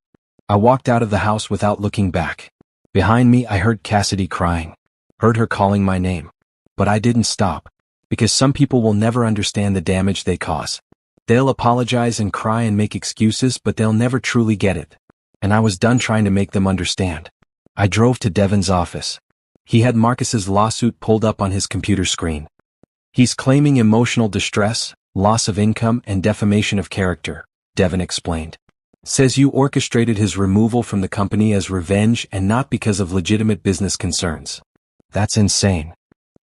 I walked out of the house without looking back. Behind me I heard Cassidy crying. Heard her calling my name. But I didn't stop. Because some people will never understand the damage they cause. They'll apologize and cry and make excuses, but they'll never truly get it. And I was done trying to make them understand. I drove to Devin's office. He had Marcus's lawsuit pulled up on his computer screen. He's claiming emotional distress, loss of income, and defamation of character, Devin explained. Says you orchestrated his removal from the company as revenge and not because of legitimate business concerns. That's insane.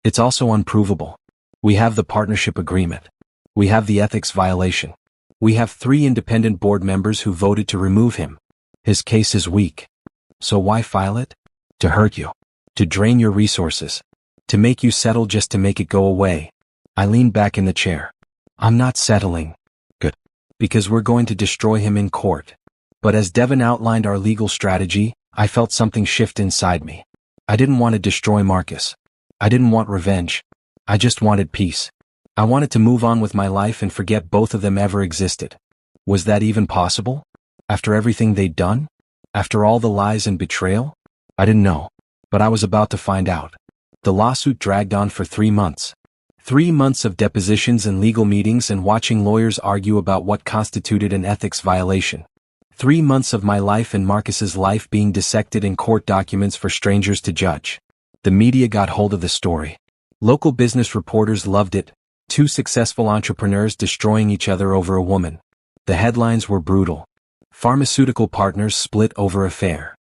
It's also unprovable. We have the partnership agreement. We have the ethics violation. We have 3 independent board members who voted to remove him. His case is weak. So why file it? To hurt you. To drain your resources. To make you settle just to make it go away. I leaned back in the chair. I'm not settling. Good. Because we're going to destroy him in court. But as Devin outlined our legal strategy, I felt something shift inside me. I didn't want to destroy Marcus. I didn't want revenge. I just wanted peace. I wanted to move on with my life and forget both of them ever existed. Was that even possible? After everything they'd done? After all the lies and betrayal? I didn't know. But I was about to find out. The lawsuit dragged on for 3 months. 3 months of depositions and legal meetings and watching lawyers argue about what constituted an ethics violation. 3 months of my life and Marcus's life being dissected in court documents for strangers to judge. The media got hold of the story. Local business reporters loved it. 2 successful entrepreneurs destroying each other over a woman. The headlines were brutal. Pharmaceutical partners split over affair.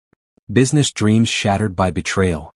Business dreams shattered by betrayal.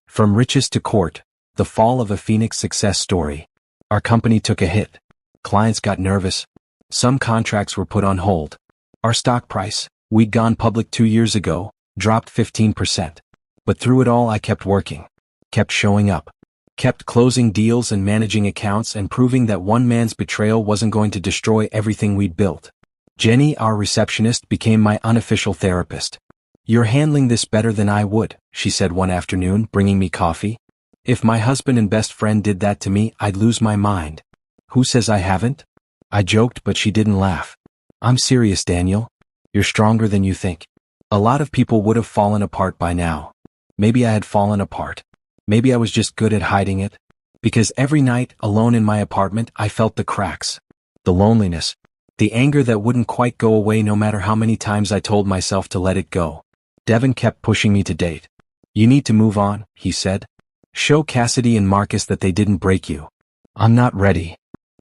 From riches to court, the fall of a Phoenix success story. Our company took a hit. Clients got nervous. Some contracts were put on hold. Our stock price, we'd gone public 2 years ago, dropped 15%. But through it all I kept working. Kept showing up. Kept closing deals and managing accounts and proving that one man's betrayal wasn't going to destroy everything we'd built. Jenny, our receptionist, became my unofficial therapist. You're handling this better than I would, she said one afternoon, bringing me coffee. If my husband and best friend did that to me, I'd lose my mind. Who says I haven't? I joked, but she didn't laugh. I'm serious, Daniel. You're stronger than you think. A lot of people would have fallen apart by now. Maybe I had fallen apart. Maybe I was just good at hiding it. Because every night, alone in my apartment, I felt the cracks. The loneliness. The anger that wouldn't quite go away no matter how many times I told myself to let it go. Devin kept pushing me to date. You need to move on, he said. Show Cassidy and Marcus that they didn't break you. I'm not ready.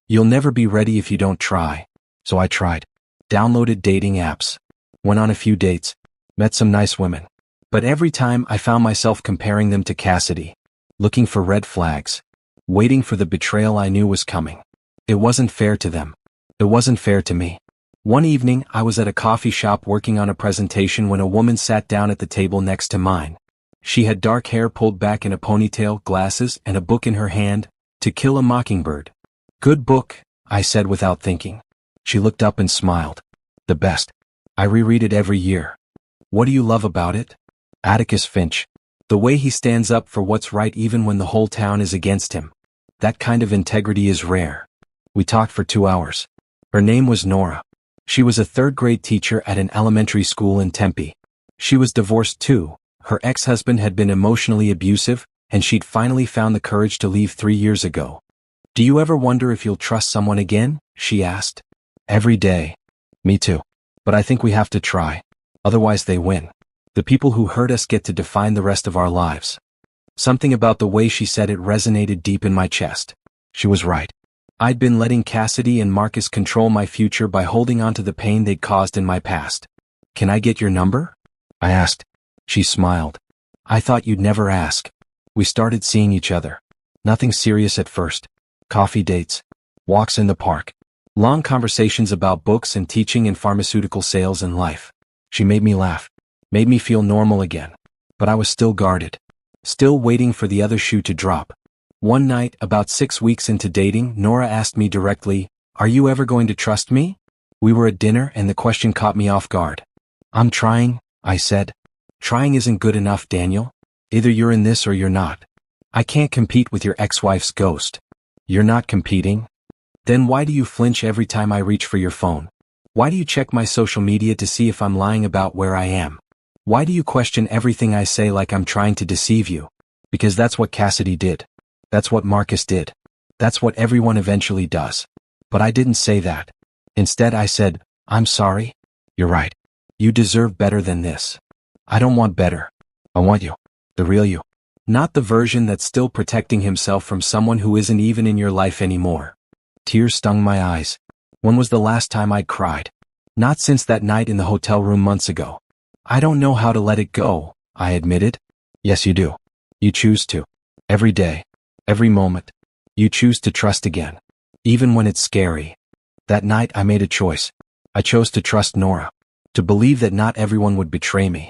You'll never be ready if you don't try. So I tried. Downloaded dating apps. Went on a few dates. Met some nice women. But every time I found myself comparing them to Cassidy. Looking for red flags. Waiting for the betrayal I knew was coming. It wasn't fair to them. It wasn't fair to me. One evening, I was at a coffee shop working on a presentation when a woman sat down at the table next to mine. She had dark hair pulled back in a ponytail, glasses, and a book in her hand, To Kill a Mockingbird. Good book, I said without thinking. She looked up and smiled. The best. I reread it every year. What do you love about it? Atticus Finch. The way he stands up for what's right even when the whole town is against him. That kind of integrity is rare. We talked for 2 hours. Her name was Nora. She was a 3rd-grade teacher at an elementary school in Tempe. She was divorced too. Her ex-husband had been emotionally abusive, and she'd finally found the courage to leave 3 years ago. Do you ever wonder if you'll trust someone again? She asked. Every day. Me too. But I think we have to try. Otherwise they win. The people who hurt us get to define the rest of our lives. Something about the way she said it resonated deep in my chest. She was right. I'd been letting Cassidy and Marcus control my future by holding on to the pain they'd caused in my past. Can I get your number? I asked. She smiled. I thought you'd never ask. We started seeing each other. Nothing serious at first. Coffee dates. Walks in the park. Long conversations about books and teaching and pharmaceutical sales and life. She made me laugh. Made me feel normal again. But I was still guarded. Still waiting for the other shoe to drop. One night, about 6 weeks into dating, Nora asked me directly, "Are you ever going to trust me?" We were at dinner and the question caught me off guard. "I'm trying," I said. "Trying isn't good enough, Daniel. Either you're in this or you're not. I can't compete with your ex-wife's ghost." "You're not competing? Then why do you flinch every time I reach for your phone? Why do you check my social media to see if I'm lying about where I am? Why do you question everything I say like I'm trying to deceive you?" Because that's what Cassidy did. That's what Marcus did. That's what everyone eventually does. But I didn't say that. Instead I said, "I'm sorry. You're right. You deserve better than this. I don't want better. I want you. The real you. Not the version that's still protecting himself from someone who isn't even in your life anymore." Tears stung my eyes. When was the last time I'd cried? Not since that night in the hotel room months ago. "I don't know how to let it go," I admitted. "Yes, you do. You choose to. Every day. Every moment. You choose to trust again. Even when it's scary." That night I made a choice. I chose to trust Nora. To believe that not everyone would betray me.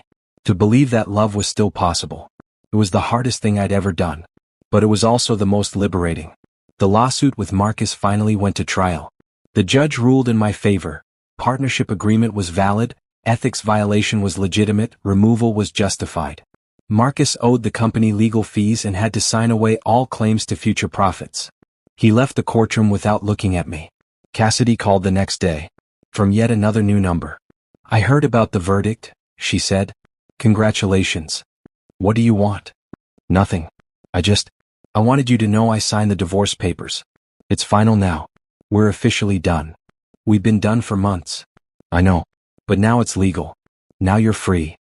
To believe that love was still possible. It was the hardest thing I'd ever done. But it was also the most liberating. The lawsuit with Marcus finally went to trial. The judge ruled in my favor. Partnership agreement was valid, ethics violation was legitimate, removal was justified. Marcus owed the company legal fees and had to sign away all claims to future profits. He left the courtroom without looking at me. Cassidy called the next day. From yet another new number. "I heard about the verdict," she said. "Congratulations. What do you want?" "Nothing. I wanted you to know I signed the divorce papers. It's final now. We're officially done. We've been done for months." "I know. But now it's legal. Now you're free."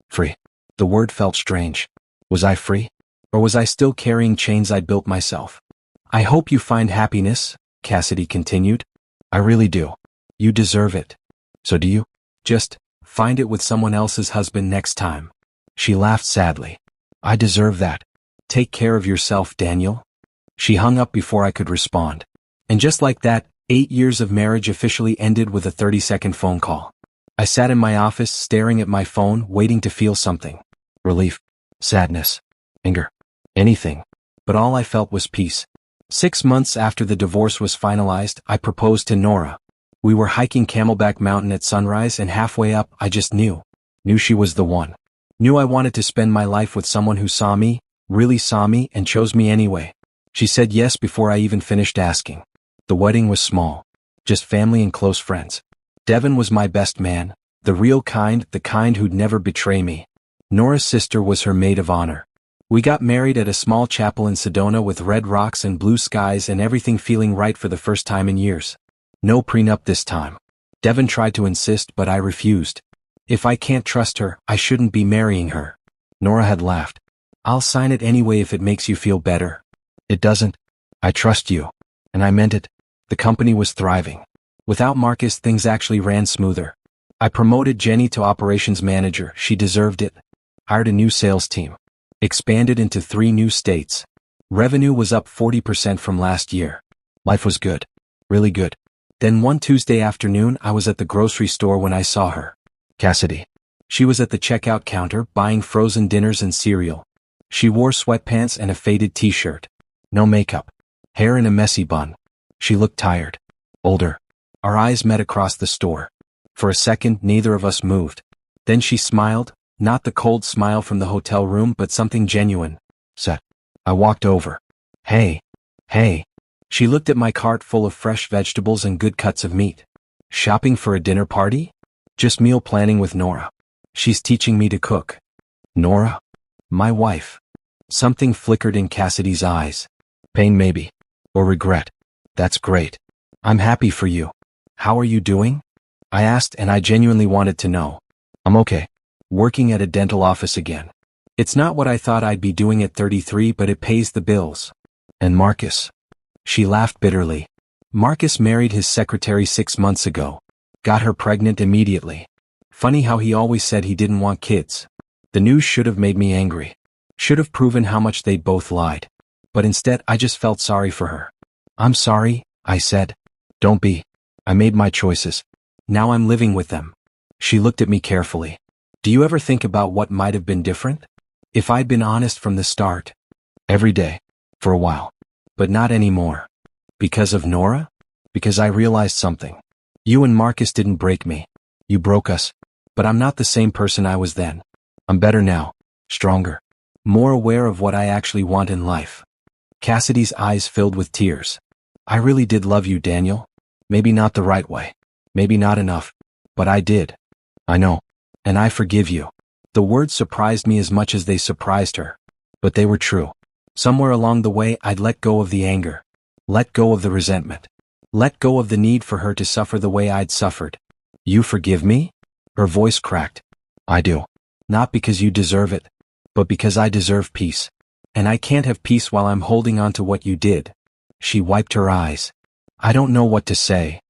Free. The word felt strange. Was I free? Or was I still carrying chains I'd built myself? "I hope you find happiness," Cassidy continued. "I really do. You deserve it. So do you? Just find it with someone else's husband next time." She laughed sadly. "I deserve that. Take care of yourself, Daniel." She hung up before I could respond. And just like that, 8 years of marriage officially ended with a 30-second phone call. I sat in my office staring at my phone, waiting to feel something. Relief. Sadness. Anger. Anything. But all I felt was peace. 6 months after the divorce was finalized, I proposed to Nora. We were hiking Camelback Mountain at sunrise and halfway up I just knew. Knew she was the one. Knew I wanted to spend my life with someone who saw me, really saw me and chose me anyway. She said yes before I even finished asking. The wedding was small. Just family and close friends. Devin was my best man, the real kind, the kind who'd never betray me. Nora's sister was her maid of honor. We got married at a small chapel in Sedona with red rocks and blue skies and everything feeling right for the first time in years. No prenup this time. Devin tried to insist but I refused. If I can't trust her, I shouldn't be marrying her. Nora had laughed. "I'll sign it anyway if it makes you feel better." "It doesn't. I trust you." And I meant it. The company was thriving. Without Marcus, things actually ran smoother. I promoted Jenny to operations manager. She deserved it. Hired a new sales team. Expanded into 3 new states. Revenue was up 40% from last year. Life was good. Really good. Then one Tuesday afternoon I was at the grocery store when I saw her. Cassidy. She was at the checkout counter buying frozen dinners and cereal. She wore sweatpants and a faded t-shirt. No makeup. Hair in a messy bun. She looked tired. Older. Our eyes met across the store. For a second neither of us moved. Then she smiled, not the cold smile from the hotel room but something genuine. Set. I walked over. Hey. She looked at my cart full of fresh vegetables and good cuts of meat. Shopping for a dinner party? Just meal planning with Nora. She's teaching me to cook. Nora? My wife. Something flickered in Cassidy's eyes. Pain maybe. Or regret. That's great. I'm happy for you. How are you doing? I asked, and I genuinely wanted to know. I'm okay. Working at a dental office again. It's not what I thought I'd be doing at 33, but it pays the bills. And Marcus? She laughed bitterly. Marcus married his secretary 6 months ago. Got her pregnant immediately. Funny how he always said he didn't want kids. The news should have made me angry. Should have proven how much they'd both lied. But instead, I just felt sorry for her. I'm sorry, I said. Don't be. I made my choices. Now I'm living with them. She looked at me carefully. Do you ever think about what might have been different? If I'd been honest from the start. Every day. For a while. But not anymore. Because of Nora? Because I realized something. You and Marcus didn't break me. You broke us. But I'm not the same person I was then. I'm better now. Stronger. More aware of what I actually want in life. Cassidy's eyes filled with tears. I really did love you, Daniel. Maybe not the right way. Maybe not enough. But I did. I know. And I forgive you. The words surprised me as much as they surprised her. But they were true. Somewhere along the way, I'd let go of the anger. Let go of the resentment. Let go of the need for her to suffer the way I'd suffered. You forgive me? Her voice cracked. I do. Not because you deserve it, but because I deserve peace. And I can't have peace while I'm holding on to what you did. She wiped her eyes. I don't know what to say.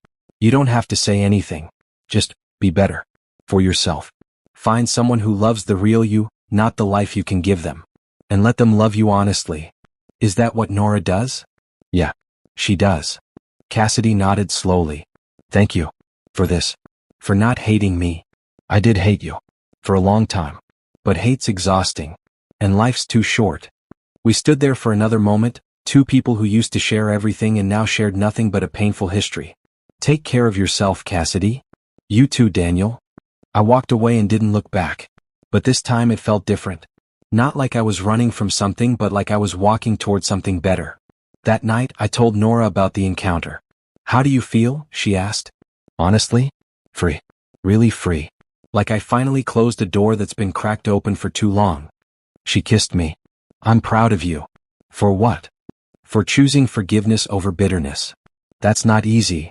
You don't have to say anything. Just be better. For yourself. Find someone who loves the real you, not the life you can give them. And let them love you honestly. Is that what Nora does? Yeah, she does. Cassidy nodded slowly. Thank you. For this. For not hating me. I did hate you. For a long time. But hate's exhausting. And life's too short. We stood there for another moment, two people who used to share everything and now shared nothing but a painful history. Take care of yourself, Cassidy. You too, Daniel. I walked away and didn't look back. But this time it felt different. Not like I was running from something, but like I was walking toward something better. That night, I told Nora about the encounter. How do you feel? She asked. Honestly? Free. Really free. Like I finally closed a door that's been cracked open for too long. She kissed me. I'm proud of you. For what? For choosing forgiveness over bitterness. That's not easy.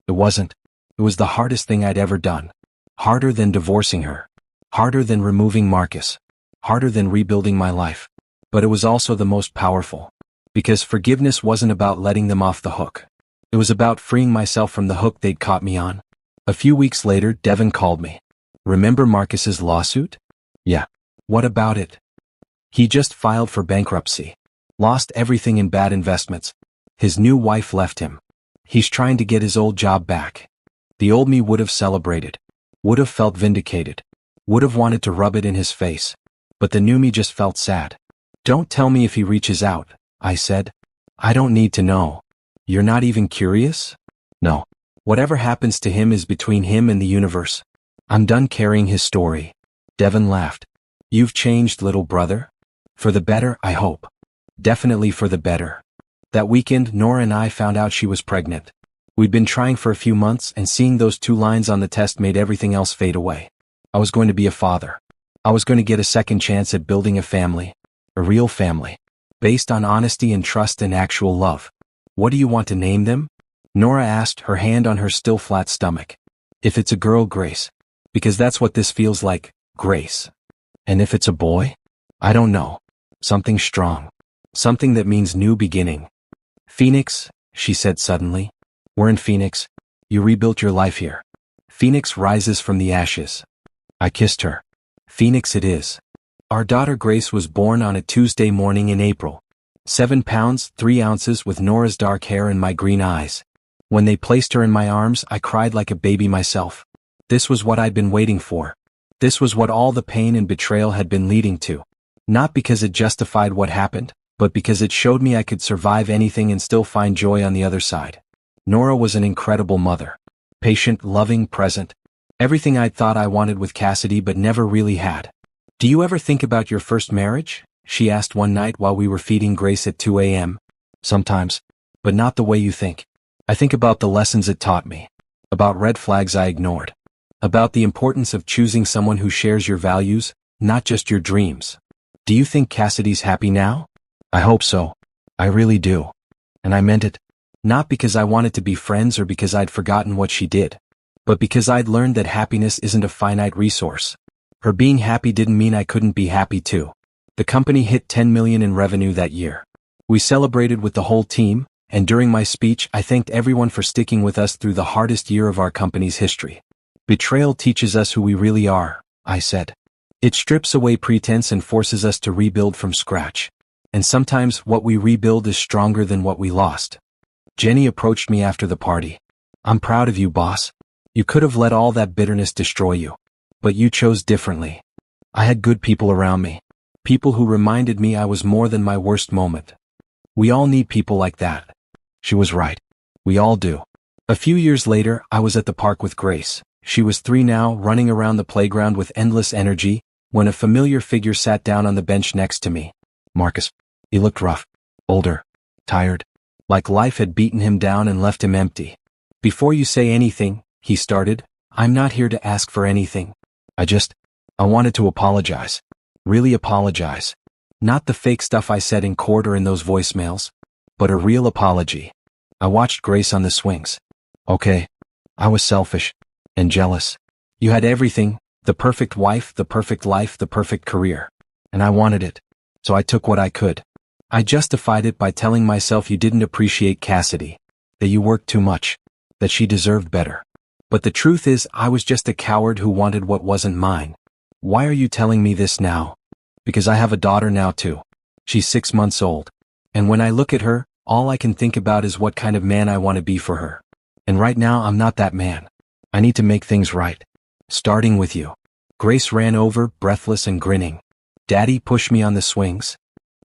It wasn't. It was the hardest thing I'd ever done. Harder than divorcing her. Harder than removing Marcus. Harder than rebuilding my life. But it was also the most powerful. Because forgiveness wasn't about letting them off the hook. It was about freeing myself from the hook they'd caught me on. A few weeks later, Devin called me. Remember Marcus's lawsuit? Yeah. What about it? He just filed for bankruptcy. Lost everything in bad investments. His new wife left him. He's trying to get his old job back. The old me would have celebrated. Would have felt vindicated. Would have wanted to rub it in his face. But the new me just felt sad. Don't tell me if he reaches out, I said. I don't need to know. You're not even curious? No. Whatever happens to him is between him and the universe. I'm done carrying his story. Devin laughed. You've changed, little brother. For the better, I hope. Definitely for the better. That weekend, Nora and I found out she was pregnant. We'd been trying for a few months, and seeing those 2 lines on the test made everything else fade away. I was going to be a father. I was going to get a second chance at building a family. A real family. Based on honesty and trust and actual love. What do you want to name them? Nora asked, her hand on her still flat stomach. If it's a girl, Grace. Because that's what this feels like, Grace. And if it's a boy? I don't know. Something strong. Something that means new beginning. Phoenix, she said suddenly. We're in Phoenix. You rebuilt your life here. Phoenix rises from the ashes. I kissed her. Phoenix it is. Our daughter Grace was born on a Tuesday morning in April. 7 pounds, 3 ounces with Nora's dark hair and my green eyes. When they placed her in my arms, I cried like a baby myself. This was what I'd been waiting for. This was what all the pain and betrayal had been leading to. Not because it justified what happened, but because it showed me I could survive anything and still find joy on the other side. Nora was an incredible mother. Patient, loving, present. Everything I'd thought I wanted with Cassidy but never really had. Do you ever think about your first marriage? She asked one night while we were feeding Grace at 2 a.m. Sometimes. But not the way you think. I think about the lessons it taught me. About red flags I ignored. About the importance of choosing someone who shares your values, not just your dreams. Do you think Cassidy's happy now? I hope so. I really do. And I meant it. Not because I wanted to be friends or because I'd forgotten what she did. but because I'd learned that happiness isn't a finite resource. Her being happy didn't mean I couldn't be happy too. The company hit 10 million in revenue that year. We celebrated with the whole team, and during my speech I thanked everyone for sticking with us through the hardest year of our company's history. Betrayal teaches us who we really are, I said. It strips away pretense and forces us to rebuild from scratch. And sometimes what we rebuild is stronger than what we lost. Jenny approached me after the party. I'm proud of you, boss. You could have let all that bitterness destroy you. But you chose differently. I had good people around me. People who reminded me I was more than my worst moment. We all need people like that. She was right. We all do. A few years later, I was at the park with Grace. She was 3 now, running around the playground with endless energy, when a familiar figure sat down on the bench next to me. Marcus. He looked rough. Older. Tired. Like life had beaten him down and left him empty. Before you say anything, he started, I'm not here to ask for anything. I wanted to apologize. Really apologize. Not the fake stuff I said in court or in those voicemails, but a real apology. I watched Grace on the swings. Okay. I was selfish. And jealous. You had everything, the perfect wife, the perfect life, the perfect career. And I wanted it. So I took what I could. I justified it by telling myself you didn't appreciate Cassidy. That you worked too much. That she deserved better. But the truth is, I was just a coward who wanted what wasn't mine. Why are you telling me this now? Because I have a daughter now too. She's 6 months old. And when I look at her, all I can think about is what kind of man I want to be for her. And right now I'm not that man. I need to make things right. Starting with you. Grace ran over, breathless and grinning. Daddy pushed me on the swings.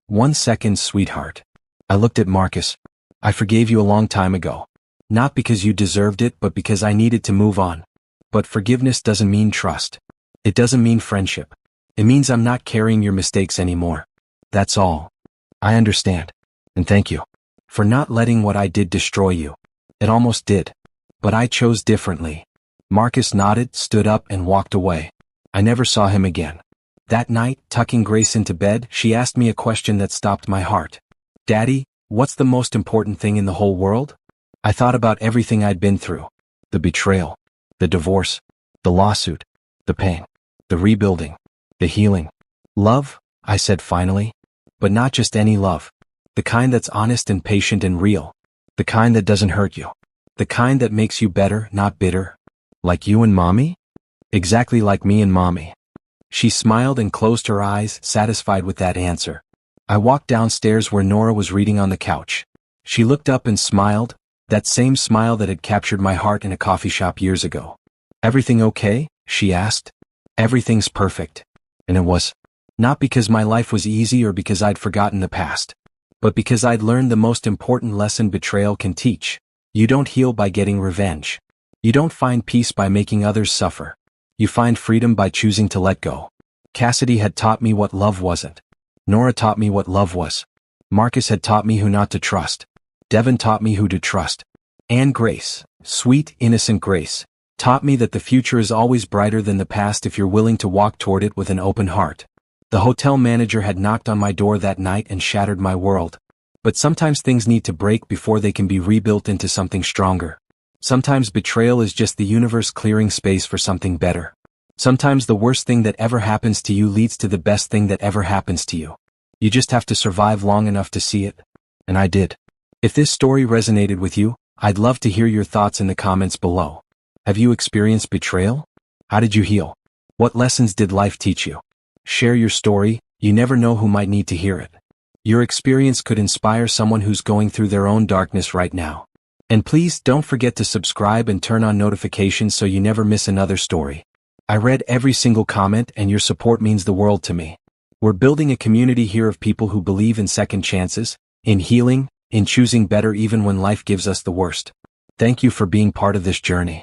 1 second, sweetheart. I looked at Marcus. I forgave you a long time ago. Not because you deserved it, but because I needed to move on. But forgiveness doesn't mean trust. It doesn't mean friendship. It means I'm not carrying your mistakes anymore. That's all. I understand. And thank you. For not letting what I did destroy you. It almost did. But I chose differently. Marcus nodded, stood up, and walked away. I never saw him again. That night, tucking Grace into bed, she asked me a question that stopped my heart. Daddy, what's the most important thing in the whole world? I thought about everything I'd been through. The betrayal. The divorce. The lawsuit. The pain. The rebuilding. The healing. Love, I said finally. But not just any love. The kind that's honest and patient and real. The kind that doesn't hurt you. The kind that makes you better, not bitter. Like you and Mommy? Exactly like me and Mommy. She smiled and closed her eyes, satisfied with that answer. I walked downstairs where Nora was reading on the couch. She looked up and smiled, that same smile that had captured my heart in a coffee shop years ago. Everything okay? She asked. Everything's perfect. And it was. Not because my life was easy or because I'd forgotten the past. But because I'd learned the most important lesson betrayal can teach. You don't heal by getting revenge. You don't find peace by making others suffer. You find freedom by choosing to let go. Cassidy had taught me what love wasn't. Nora taught me what love was. Marcus had taught me who not to trust. Devin taught me who to trust. And Grace, sweet, innocent Grace, taught me that the future is always brighter than the past if you're willing to walk toward it with an open heart. The hotel manager had knocked on my door that night and shattered my world. But sometimes things need to break before they can be rebuilt into something stronger. Sometimes betrayal is just the universe clearing space for something better. Sometimes the worst thing that ever happens to you leads to the best thing that ever happens to you. You just have to survive long enough to see it. And I did. If this story resonated with you, I'd love to hear your thoughts in the comments below. Have you experienced betrayal? How did you heal? What lessons did life teach you? Share your story, you never know who might need to hear it. Your experience could inspire someone who's going through their own darkness right now. And please don't forget to subscribe and turn on notifications so you never miss another story. I read every single comment and your support means the world to me. We're building a community here of people who believe in second chances, in healing, in choosing better even when life gives us the worst. Thank you for being part of this journey.